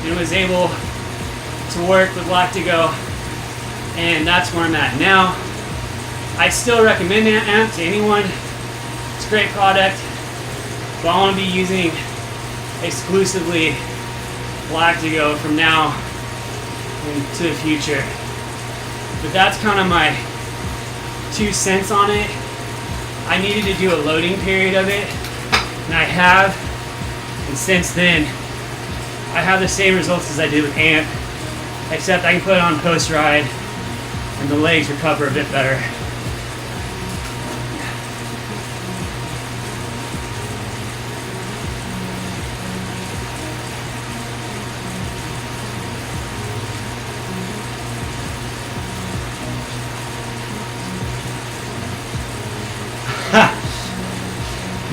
and was able to work with Lactigo, and that's where I'm at now. I still recommend AMP to anyone. It's a great product, but I want to be using exclusively lactigo from now into the future. But that's kind of my 2 cents on it. I needed to do a loading period of it, and I have, and since then, I have the same results as I did with AMP, except I can put it on post-ride, and the legs recover a bit better.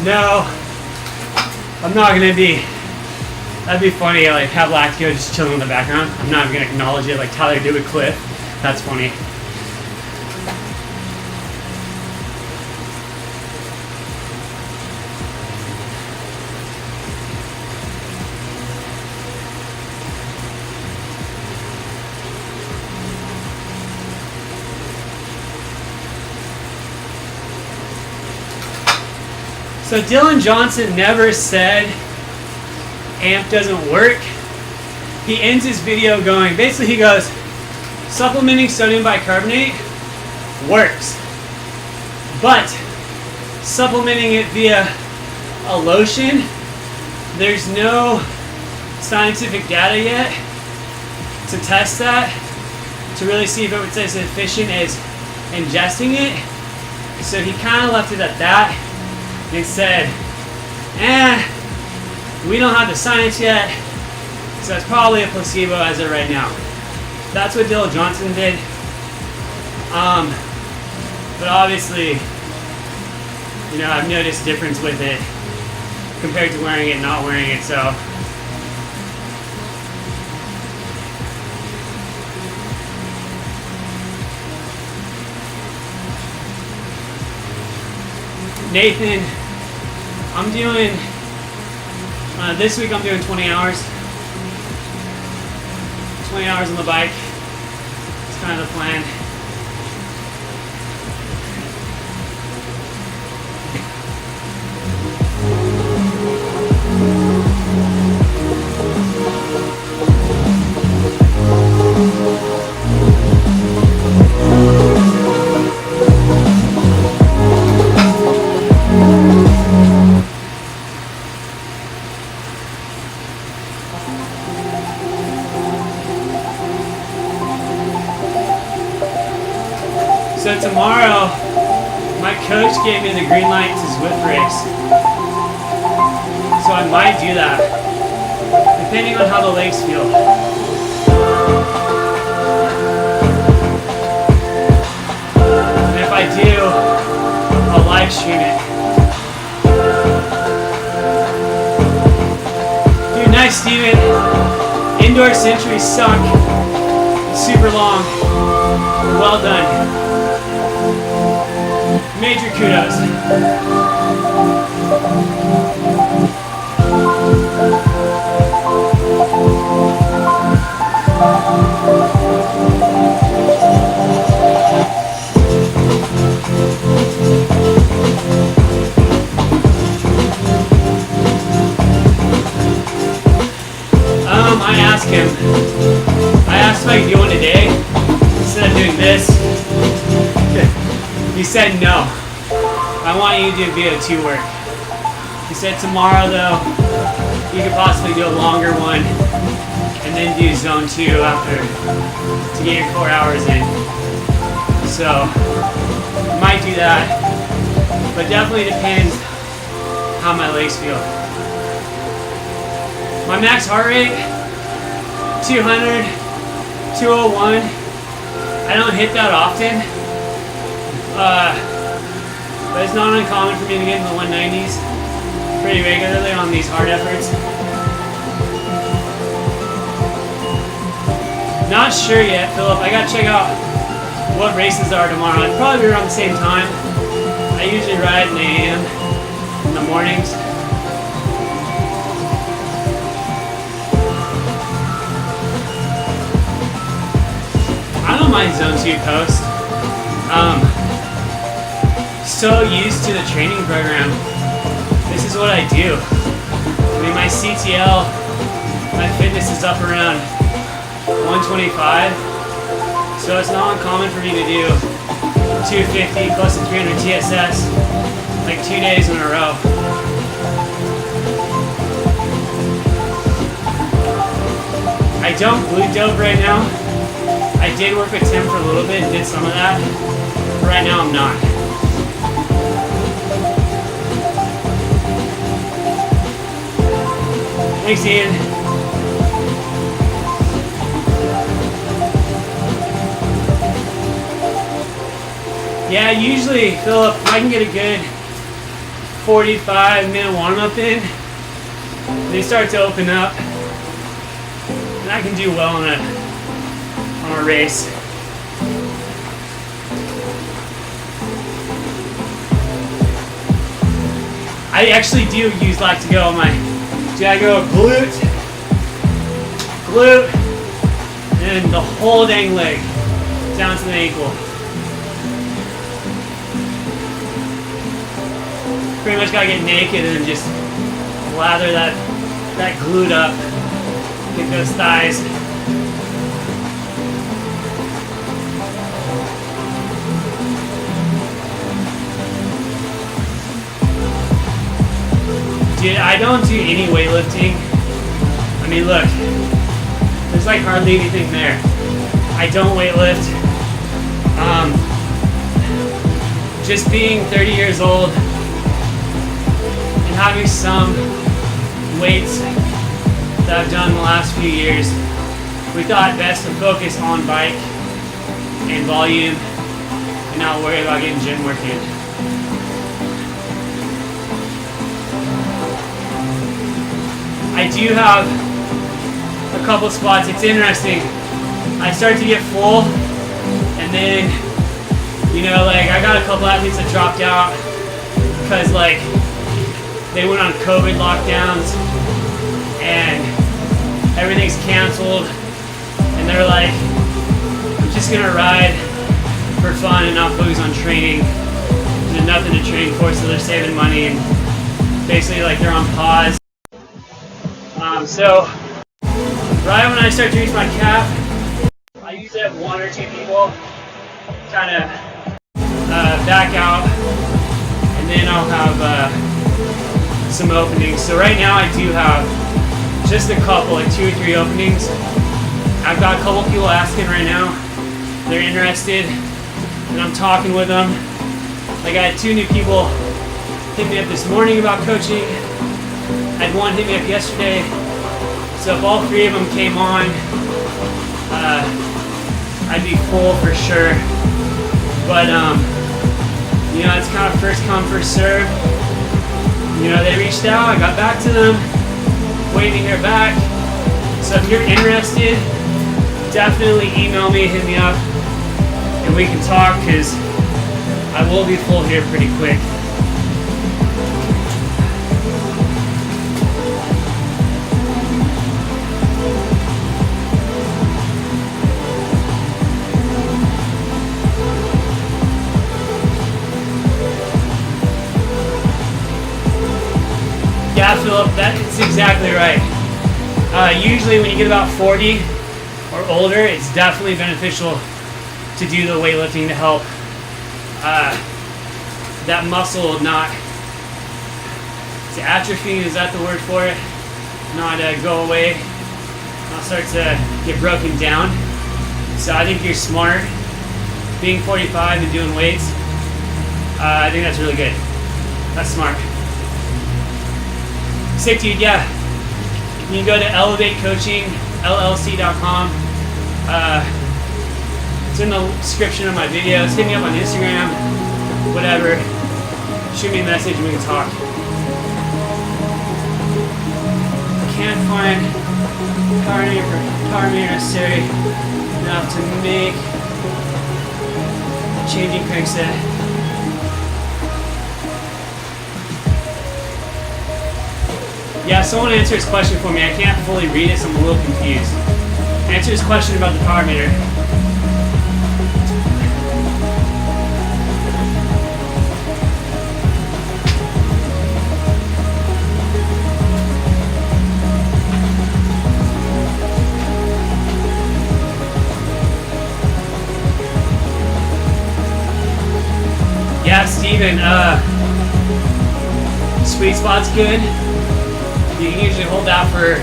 No, I'm not gonna be. That'd be funny. Like have lactigo just chilling in the background. I'm not even gonna acknowledge it like Tyler did with Cliff. That's funny. So Dylan Johnson never said AMP doesn't work. He ends his video going, basically he goes, supplementing sodium bicarbonate works, but supplementing it via a lotion, there's no scientific data yet to test that, to really see if it was as efficient as ingesting it. So he kind of left it at that. They said, we don't have the science yet, so it's probably a placebo as of right now. That's what Dylan Johnson did. But obviously, you know, I've noticed difference with it compared to wearing it and not wearing it, so. Nathan, I'm doing, this week I'm doing 20 hours. 20 hours on the bike. It's kind of the plan. So tomorrow, my coach gave me the green light to Zwift race. So I might do that, depending on how the legs feel. And if I do, I'll live stream it. Dude, nice, Steven. Indoor centuries suck. It's super long. Well done. Major kudos. I asked if I could do one today instead of doing this. He said no. I want you to do VO2 work. He said tomorrow though, you could possibly do a longer one and then do zone 2 after to get your 4 hours in. So, might do that. But definitely depends how my legs feel. My max heart rate, 200, 201. I don't hit that often. But it's not uncommon for me to get in the 190s pretty regularly on these hard efforts. Not sure yet, Philip. I gotta check out what races are tomorrow. It'd probably be around the same time. I usually ride in the AM in the mornings. I don't mind zone 2 post. So used to the training program. This is what I do. I mean, my CTL, my fitness is up around 125, so it's not uncommon for me to do 250 close to 300 TSS like 2 days in a row. I don't glute dope right now. I did work with Tim for a little bit and did some of that, but right now I'm not. Thanks, Ian. Yeah, usually, Philip, I can get a good 45-minute warm-up in. They start to open up, and I can do well on a race. I actually do use Lacto on my. I go glute, and the whole dang leg down to the ankle. Pretty much gotta get naked and just lather that glute up, get those thighs. Dude, I don't do any weightlifting. I mean, look, there's like hardly anything there. I don't weightlift. Just being 30 years old and having some weights that I've done in the last few years, we thought best to focus on bike and volume and not worry about getting gym work in. I do have a couple spots. It's interesting. I start to get full, and then, you know, like I got a couple athletes that dropped out because like they went on COVID lockdowns and everything's canceled, and they're like, I'm just gonna ride for fun and not focus on training. There's nothing to train for, so they're saving money and basically like they're on pause. So right when I start to reach my cap, I usually have one or two people kind of back out, and then I'll have some openings. So right now I do have just a couple, like 2 or 3 openings. I've got a couple people asking right now. They're interested, and I'm talking with them. Like I had 2 new people hit me up this morning about coaching. I had one hit me up yesterday. So if all 3 of them came on, I'd be full for sure. But you know, it's kind of first come, first serve. You know, they reached out, I got back to them, waiting to hear back. So if you're interested, definitely email me, hit me up, and we can talk, because I will be full here pretty quick. Yeah, Philip, that's exactly right. Usually when you get about 40 or older, it's definitely beneficial to do the weightlifting to help that muscle not to atrophy, is that the word for it? Not go away, not start to get broken down. So I think you're smart being 45 and doing weights. I think that's really good. That's smart. Sick, dude, yeah. You can go to elevatecoachingllc.com. It's in the description of my videos. Hit me up on Instagram, whatever. Shoot me a message and we can talk. I can't find power meter necessary enough to make a changing crankset. Yeah, someone answer his question for me. I can't fully read it, so I'm a little confused. Answer his question about the power meter. when sweet spot's good, you can usually hold that for,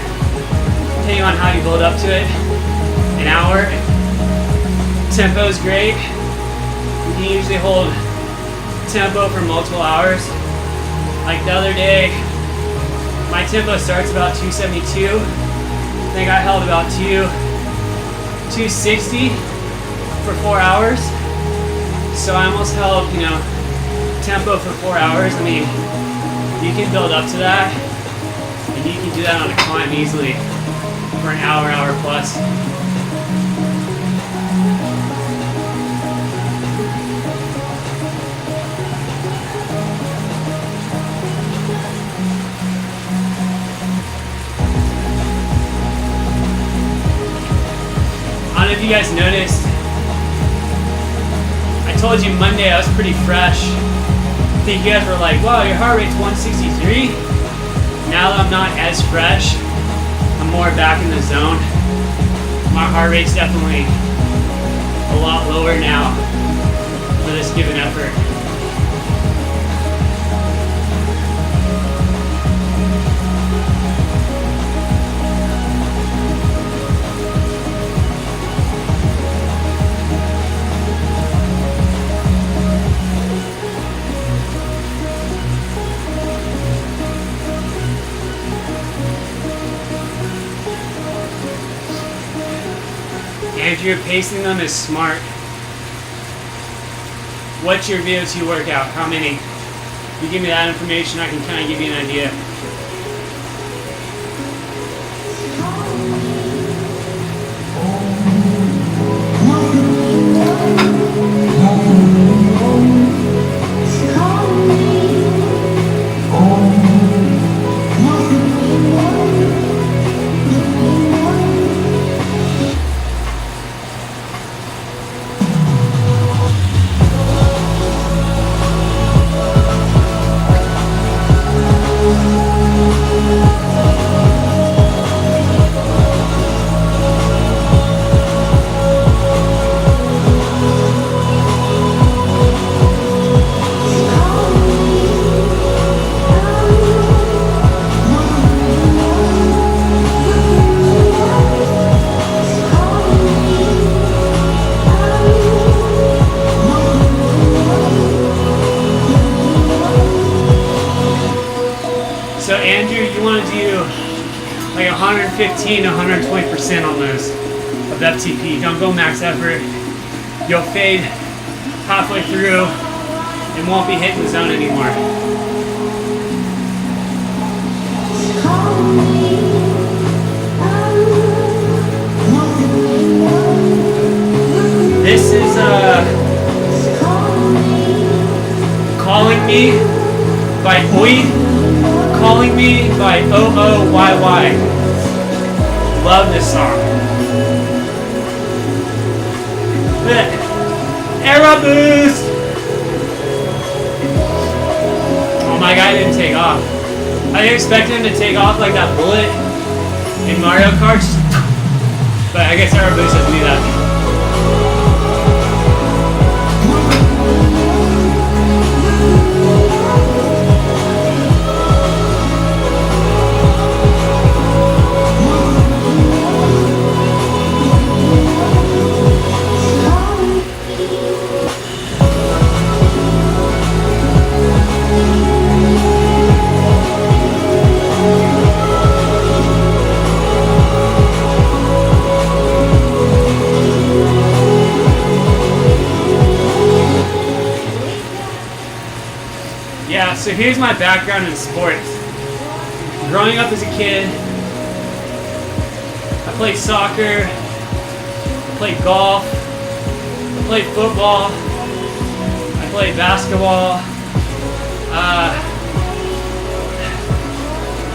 depending on how you build up to it, an hour. Tempo's great. You can usually hold tempo for multiple hours. Like the other day, my tempo starts about 272. I think I held about 260 for 4 hours. So I almost held, tempo for 4 hours. I mean, you can build up to that, and you can do that on a climb easily for an hour, hour plus. I don't know if you guys noticed, I told you Monday I was pretty fresh. I think you guys were like, wow, your heart rate's 163. Now that I'm not as fresh, I'm more back in the zone. My heart rate's definitely a lot lower now for this given effort. And if you're pacing them is smart. What's your VO2 workout? How many? You give me that information, I can kind of give you an idea. So Andrew, you want to do like 115 to 120% almost of FTP. Don't go max effort. You'll fade halfway through and won't be hitting the zone anymore. This is Calling Me by Oi. Calling Me by Vo2Max. Love this song. Aero boost! Oh, my guy didn't take off. I expected him to take off like that bullet in Mario Kart. But I guess aero boost doesn't do that. Yeah, so here's my background in sports. Growing up as a kid, I played soccer, I played golf, I played football, I played basketball.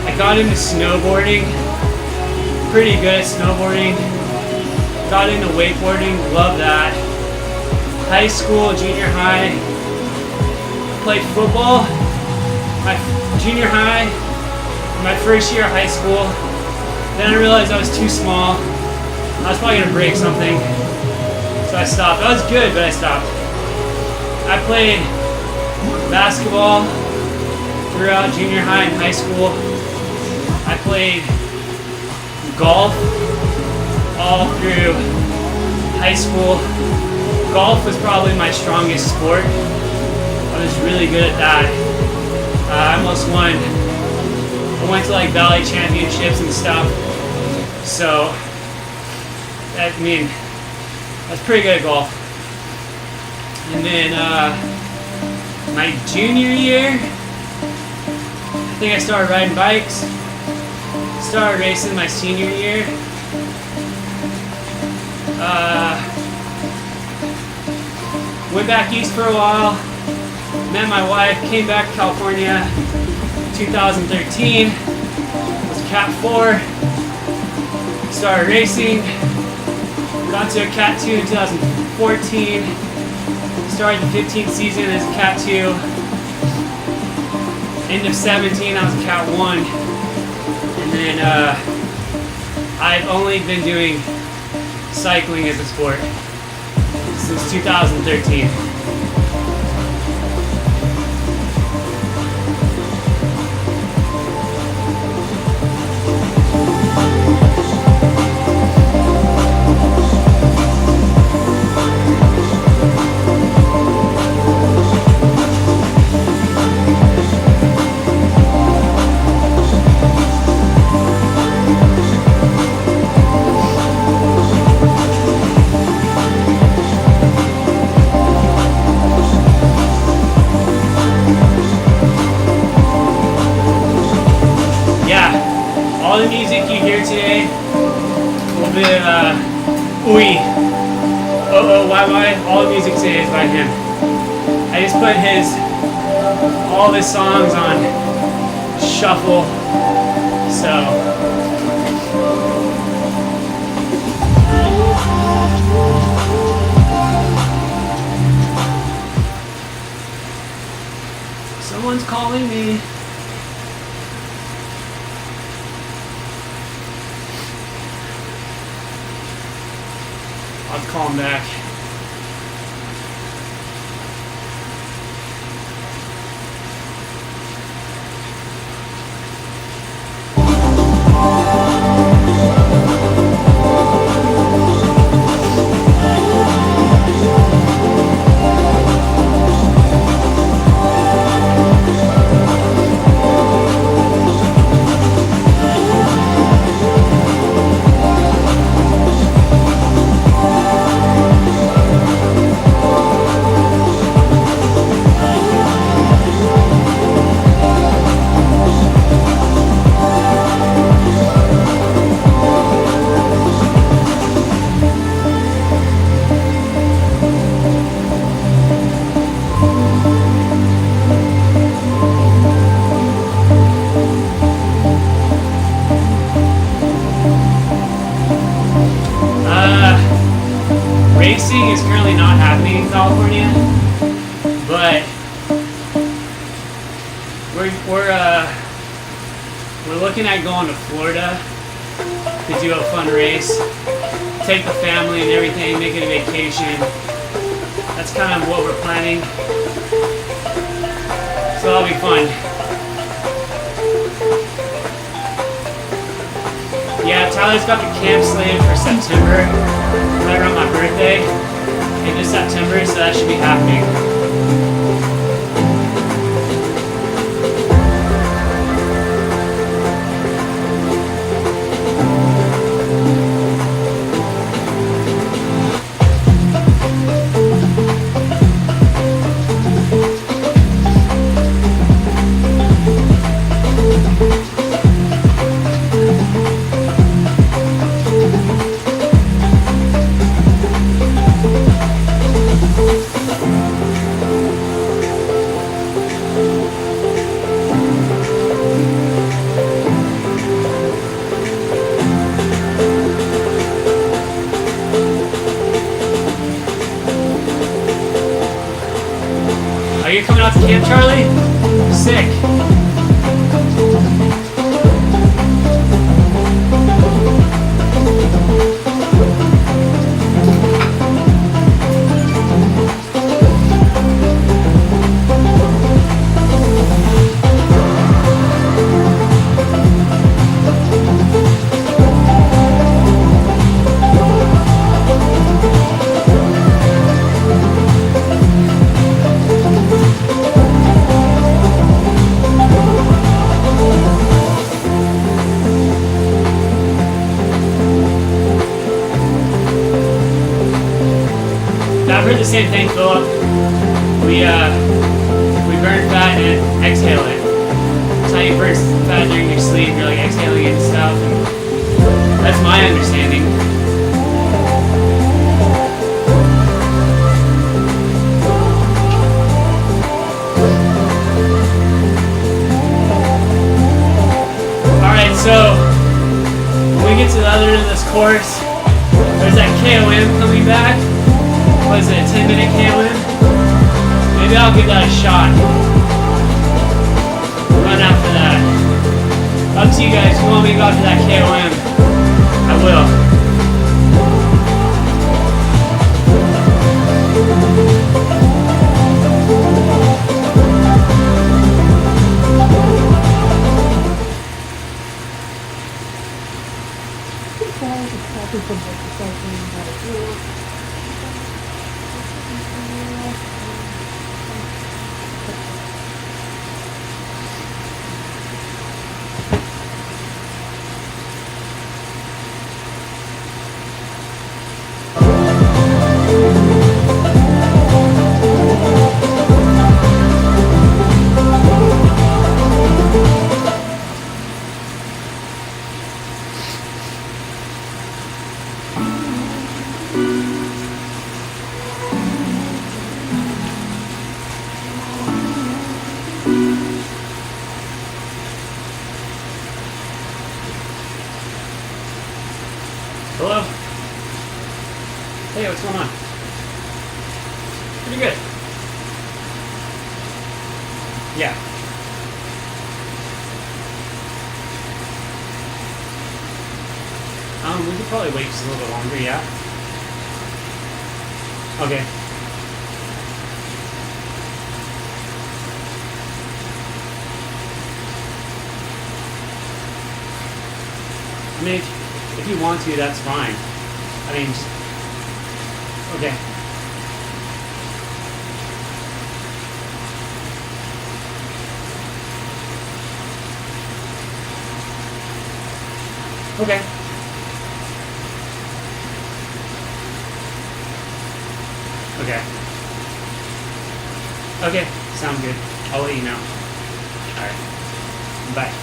I got into snowboarding, pretty good at snowboarding. Got into wakeboarding, love that. High school, junior high, played football. My junior high, my first year of high school. Then I realized I was too small. I was probably gonna break something, so I stopped. I was good, but I stopped. I played basketball throughout junior high and high school. I played golf all through high school. Golf was probably my strongest sport. I was really good at that. I almost won. I went to like valley championships and stuff. So, I mean, I was pretty good at golf. And then my junior year, I think I started riding bikes. Started racing my senior year. Went back east for a while. Met my wife, came back to California 2013. Was a Cat 4. Started racing. Got to a Cat 2 in 2014. Started the 15th season as a Cat 2. End of 17, I was a Cat 1. And then I've only been doing cycling as a sport since 2013. All the music you hear today, a little bit of Vo2Max, all the music today is by him. I just put all of his songs on shuffle, so. Someone's calling me. I'll call him back. Racing is currently not happening in California, but we're looking at going to Florida to do a fun race, take the family and everything, make it a vacation. That's kind of what we're planning. So that'll be fun. Yeah, Tyler's got the camp slated for September, right around my birthday, into September, so that should be happening. Are you coming out to camp, Charlie? Sick. heard the same thing, Philip. We burn fat and exhale it. That's how you burn fat during your sleep. You're like exhaling it and stuff. And that's my understanding. Alright, so when we get to the other end of this course, there's that KOM coming back. What is it, a 10-minute KOM? Maybe I'll give that a shot. Run after that. Up to you guys. If you want me to go after that KOM, I will. Hello? Hey, what's going on? Pretty good. Yeah. We could probably wait just a little bit longer, yeah? Okay. I mean, if you want to, that's fine. I mean, just, okay. Okay. Okay. Okay, sounds good. I'll let you know. Alright. Bye.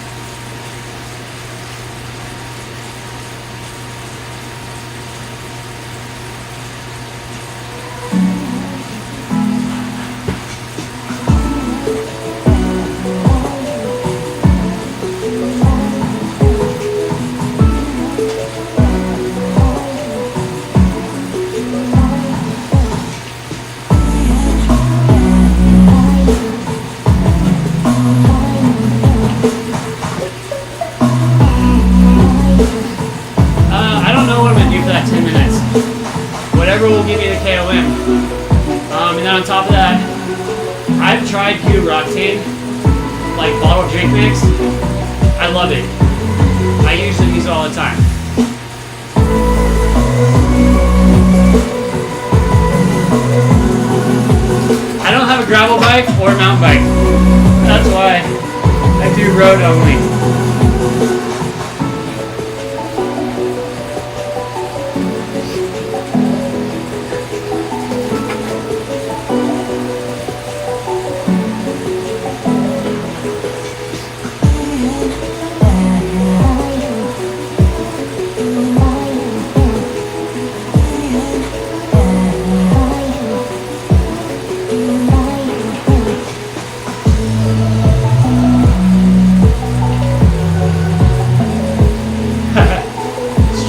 Will give me the KOM. And then on top of that, I've tried Q-Roctane, like bottled drink mix. I love it. I usually use it all the time. I don't have a gravel bike or a mountain bike. That's why I do road only.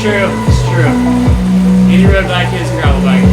It's true. Any road bike is a gravel bike.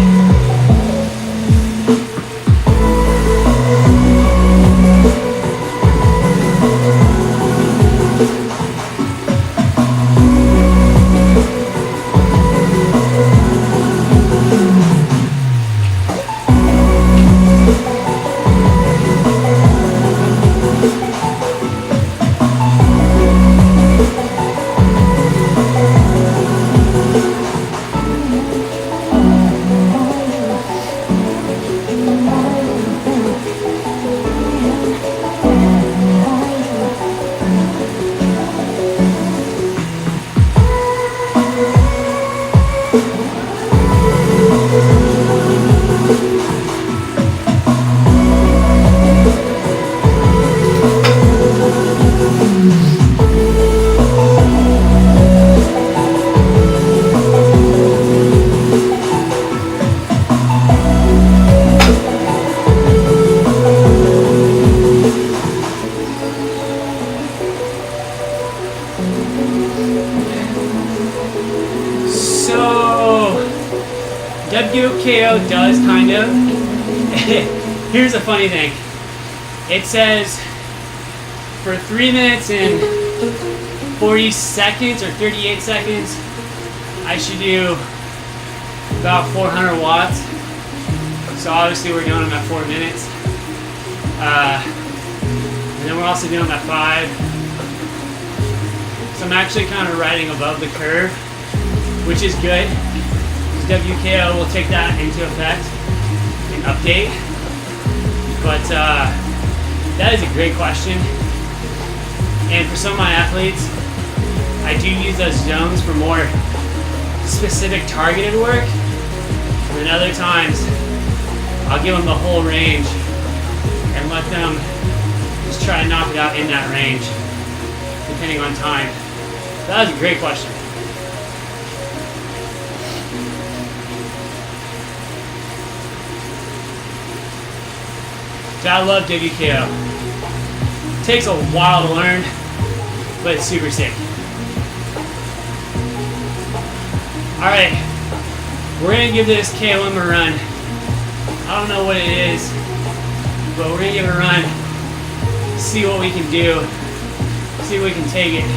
So, WKO does kind of. Here's a funny thing. It says for 3 minutes and 40 seconds or 38 seconds, I should do about 400 watts. So obviously we're doing them at 4 minutes. And then we're also doing them at 5. So I'm actually kind of riding above the curve, which is good. WKO will take that into effect and update. But that is a great question. And for some of my athletes, I do use those zones for more specific targeted work. And then other times, I'll give them the whole range and let them just try to knock it out in that range, depending on time. That was a great question. So I love WKO. Takes a while to learn, but it's super sick. Alright, we're gonna give this KOM a run. I don't know what it is, but we're gonna give it a run, see what we can do, see if we can take it.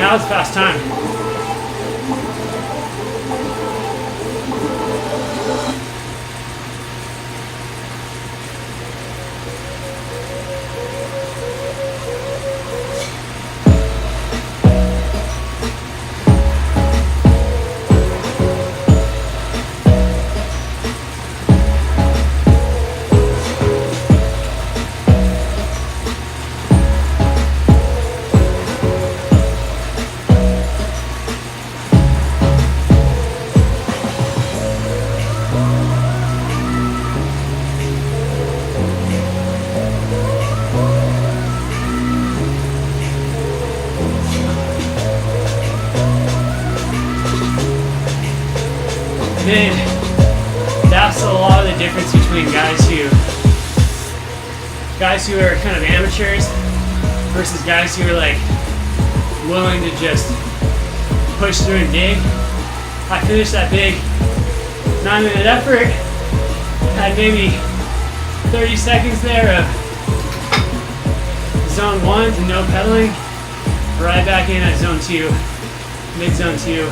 that was a fast time. Then that's a lot of the difference between guys who are kind of amateurs versus guys who are like willing to just push through and dig. I finished that big 9-minute effort, had maybe 30 seconds there of zone 1 and no pedaling, right back in at zone 2, mid zone 2,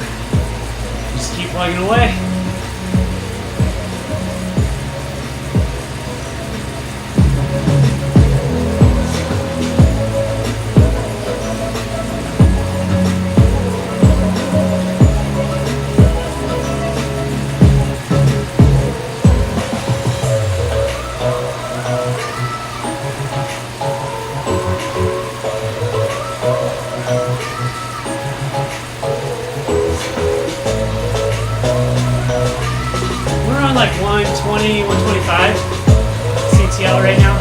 just keep plugging away. Like 120, 125 CTL right now.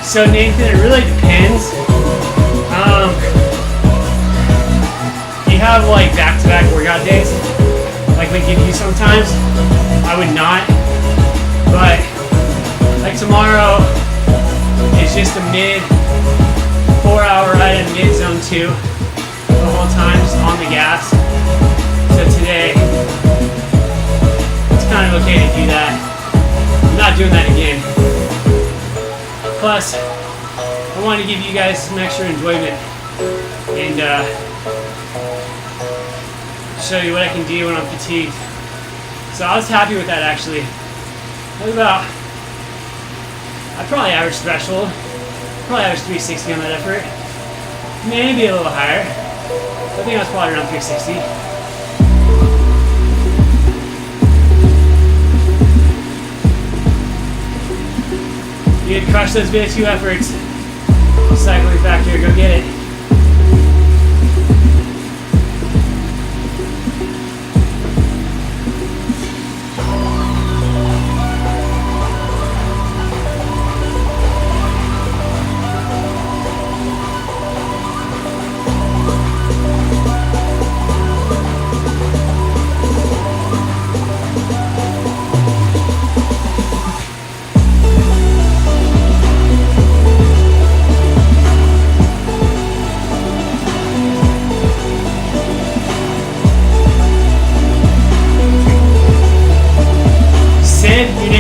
So Nathan, it really depends. You have like back-to-back workout days, like we give you sometimes. I would not, but like tomorrow is just a mid 4-hour ride in mid zone 2 the whole time, just on the gas. So today it's kind of okay to do that. I'm not doing that again. Plus, I want to give you guys some extra enjoyment and show you what I can do when I'm fatigued. So I was happy with that actually. That was about, I probably averaged threshold. Probably averaged 360 on that effort. Maybe a little higher. I think I was probably around 360. You had crushed those bit 2 efforts. Cycling factor, go get it.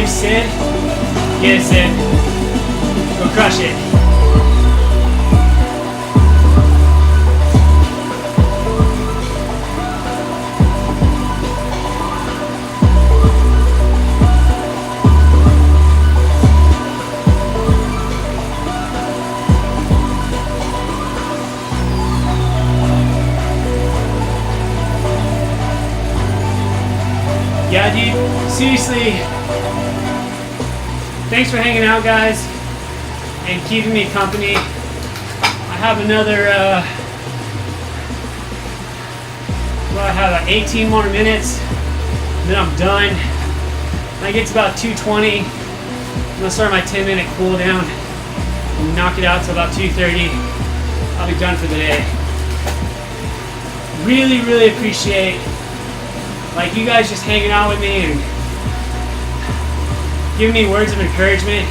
Sid, get it, Sid. Go crush it. Yeah, dude, seriously. Thanks for hanging out, guys, and keeping me company. I have another, I have 18 more minutes, then I'm done. When I get to about 2:20, I'm gonna start my 10-minute cool down and knock it out to about 2:30. I'll be done for the day. Really, really appreciate like you guys just hanging out with me and giving me words of encouragement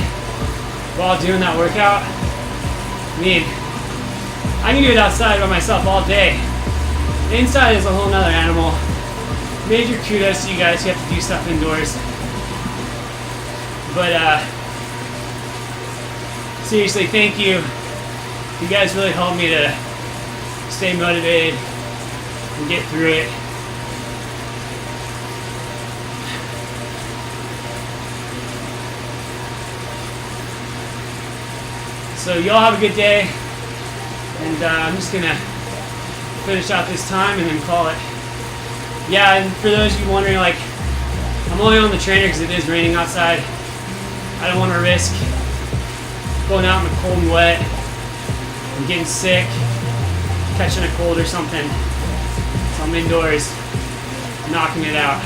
while doing that workout. I mean, I can do it outside by myself all day. Inside is a whole nother animal. Major kudos to you guys who have to do stuff indoors. But seriously, thank you. You guys really helped me to stay motivated and get through it. So y'all have a good day, and I'm just gonna finish out this time and then call it. Yeah, and for those of you wondering, like, I'm only on the trainer because it is raining outside. I don't want to risk going out in the cold and wet and getting sick, catching a cold or something. So I'm indoors, knocking it out.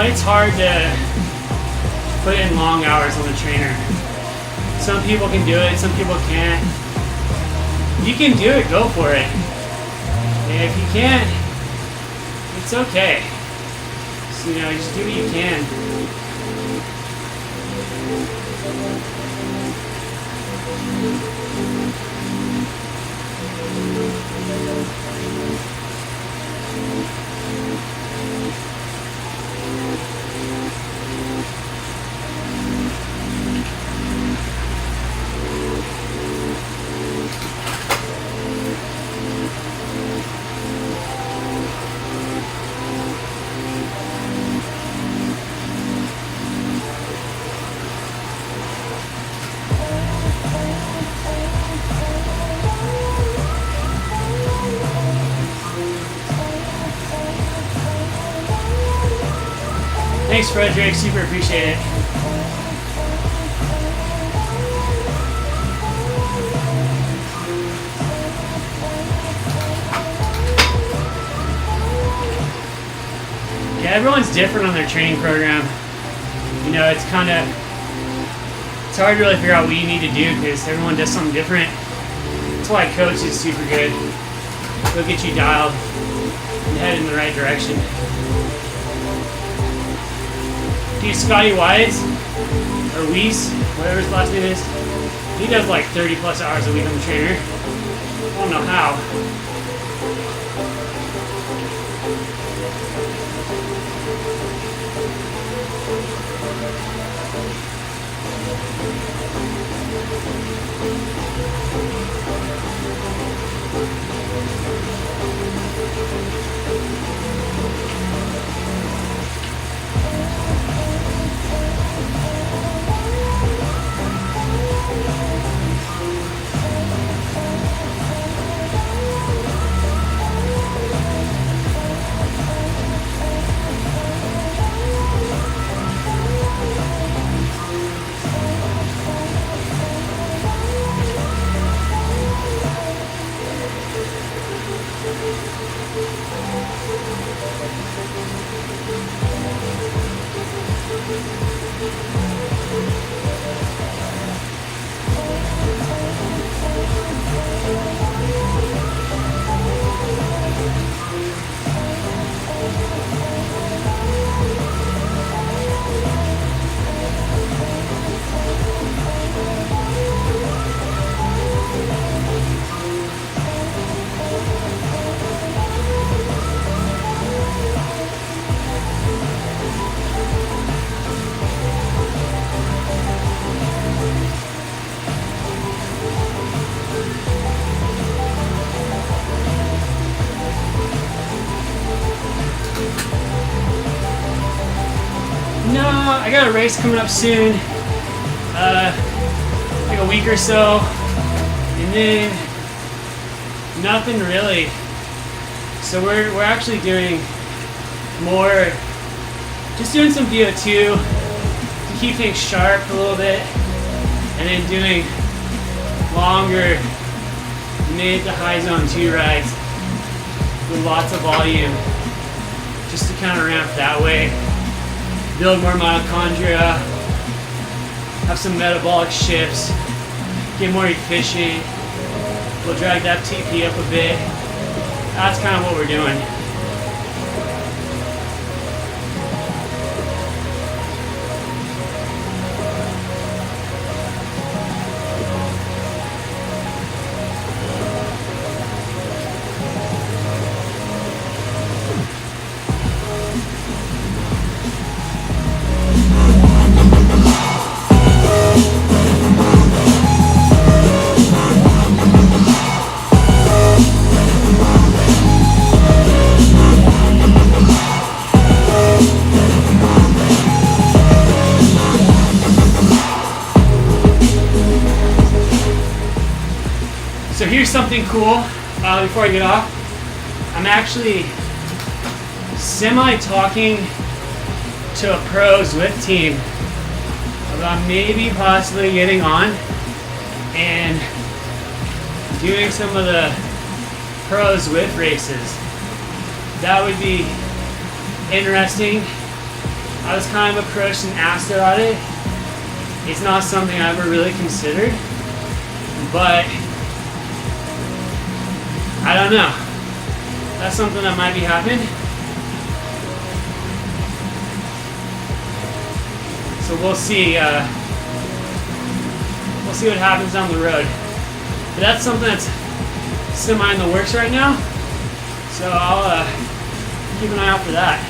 It's hard to put in long hours on the trainer. Some people can do it, some people can't. You can do it, go for it. And if you can't, it's okay. So, just do what you can. Thanks, Frederick. Super appreciate it. Yeah, everyone's different on their training program. It's hard to really figure out what you need to do because everyone does something different. That's why coach is super good. He'll get you dialed and head in the right direction. Dude, Scotty Wise, or Weiss, whatever his last name is, he does like 30 plus hours a week on the trainer. I don't know how. No, I got a race coming up soon, like a week or so, and then nothing really. So we're actually doing more, just doing some VO2 to keep things sharp a little bit, and then doing longer mid to high zone 2 rides with lots of volume, just to kind of ramp that way. Build more mitochondria, have some metabolic shifts, get more efficient. We'll drag that TP up a bit. That's kind of what we're doing. So here's something cool before I get off. I'm actually semi-talking to a pro Zwift team about maybe possibly getting on and doing some of the pro Zwift races. That would be interesting. I was kind of approached and asked about it. It's not something I ever really considered, but I don't know. That's something that might be happening. So we'll see. We'll see what happens down the road. But that's something that's semi in the works right now. So I'll keep an eye out for that.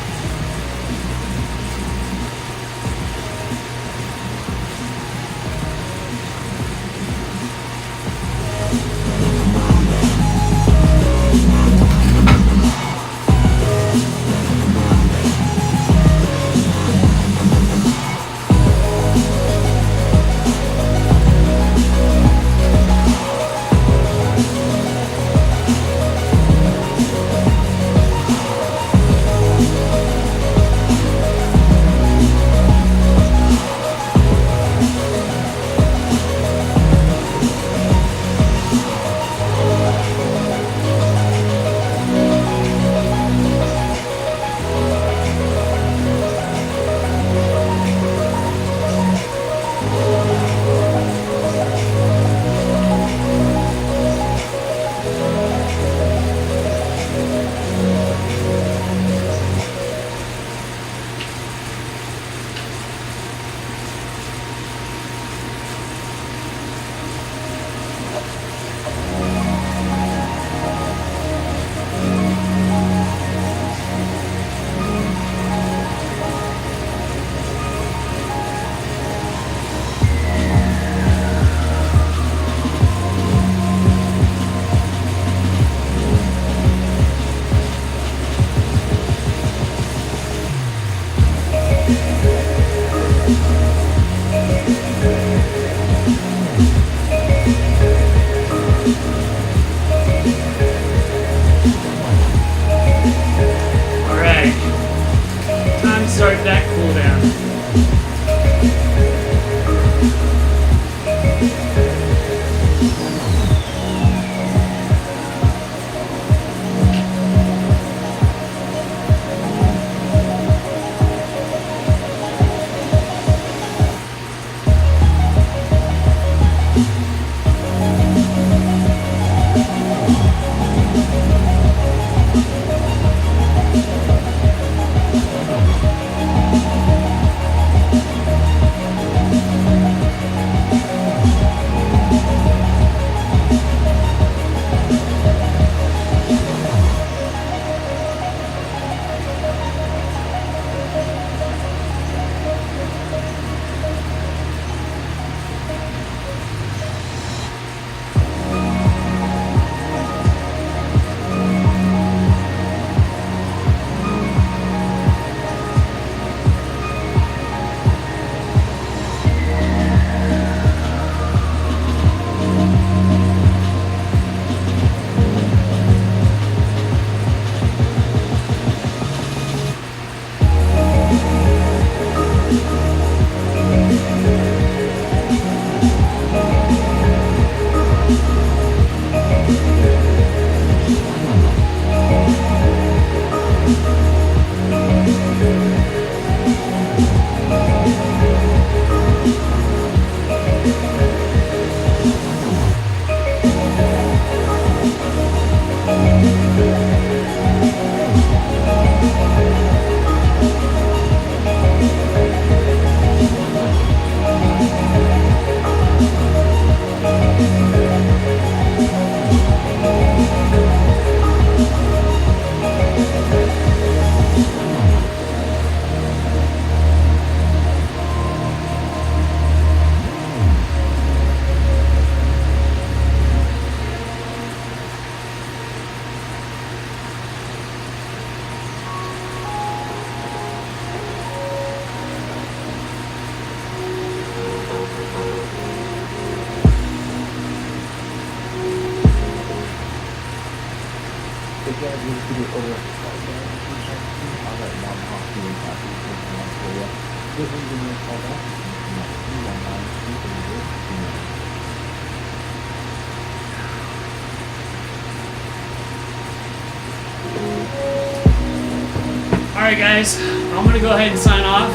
Alright guys, I'm gonna go ahead and sign off.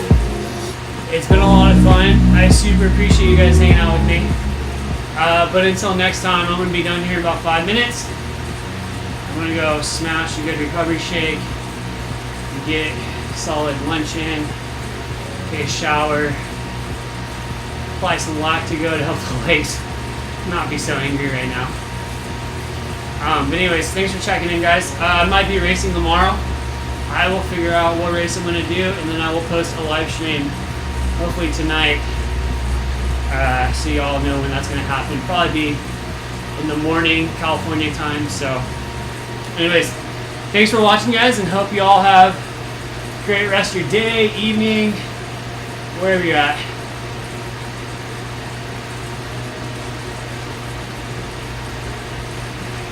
It's been a lot of fun. I super appreciate you guys hanging out with me. But until next time, I'm gonna be done here in about 5 minutes. I'm gonna go smash a good recovery shake, get solid lunch in, take a shower, apply some Lactigo to help the legs not be so angry right now. But anyways, thanks for checking in, guys. I might be racing tomorrow. I will figure out what race I'm gonna do, and then I will post a live stream hopefully tonight, so you all know when that's gonna happen. Probably be in the morning, California time. So anyways, thanks for watching, guys, and hope you all have a great rest of your day, evening, wherever you're at.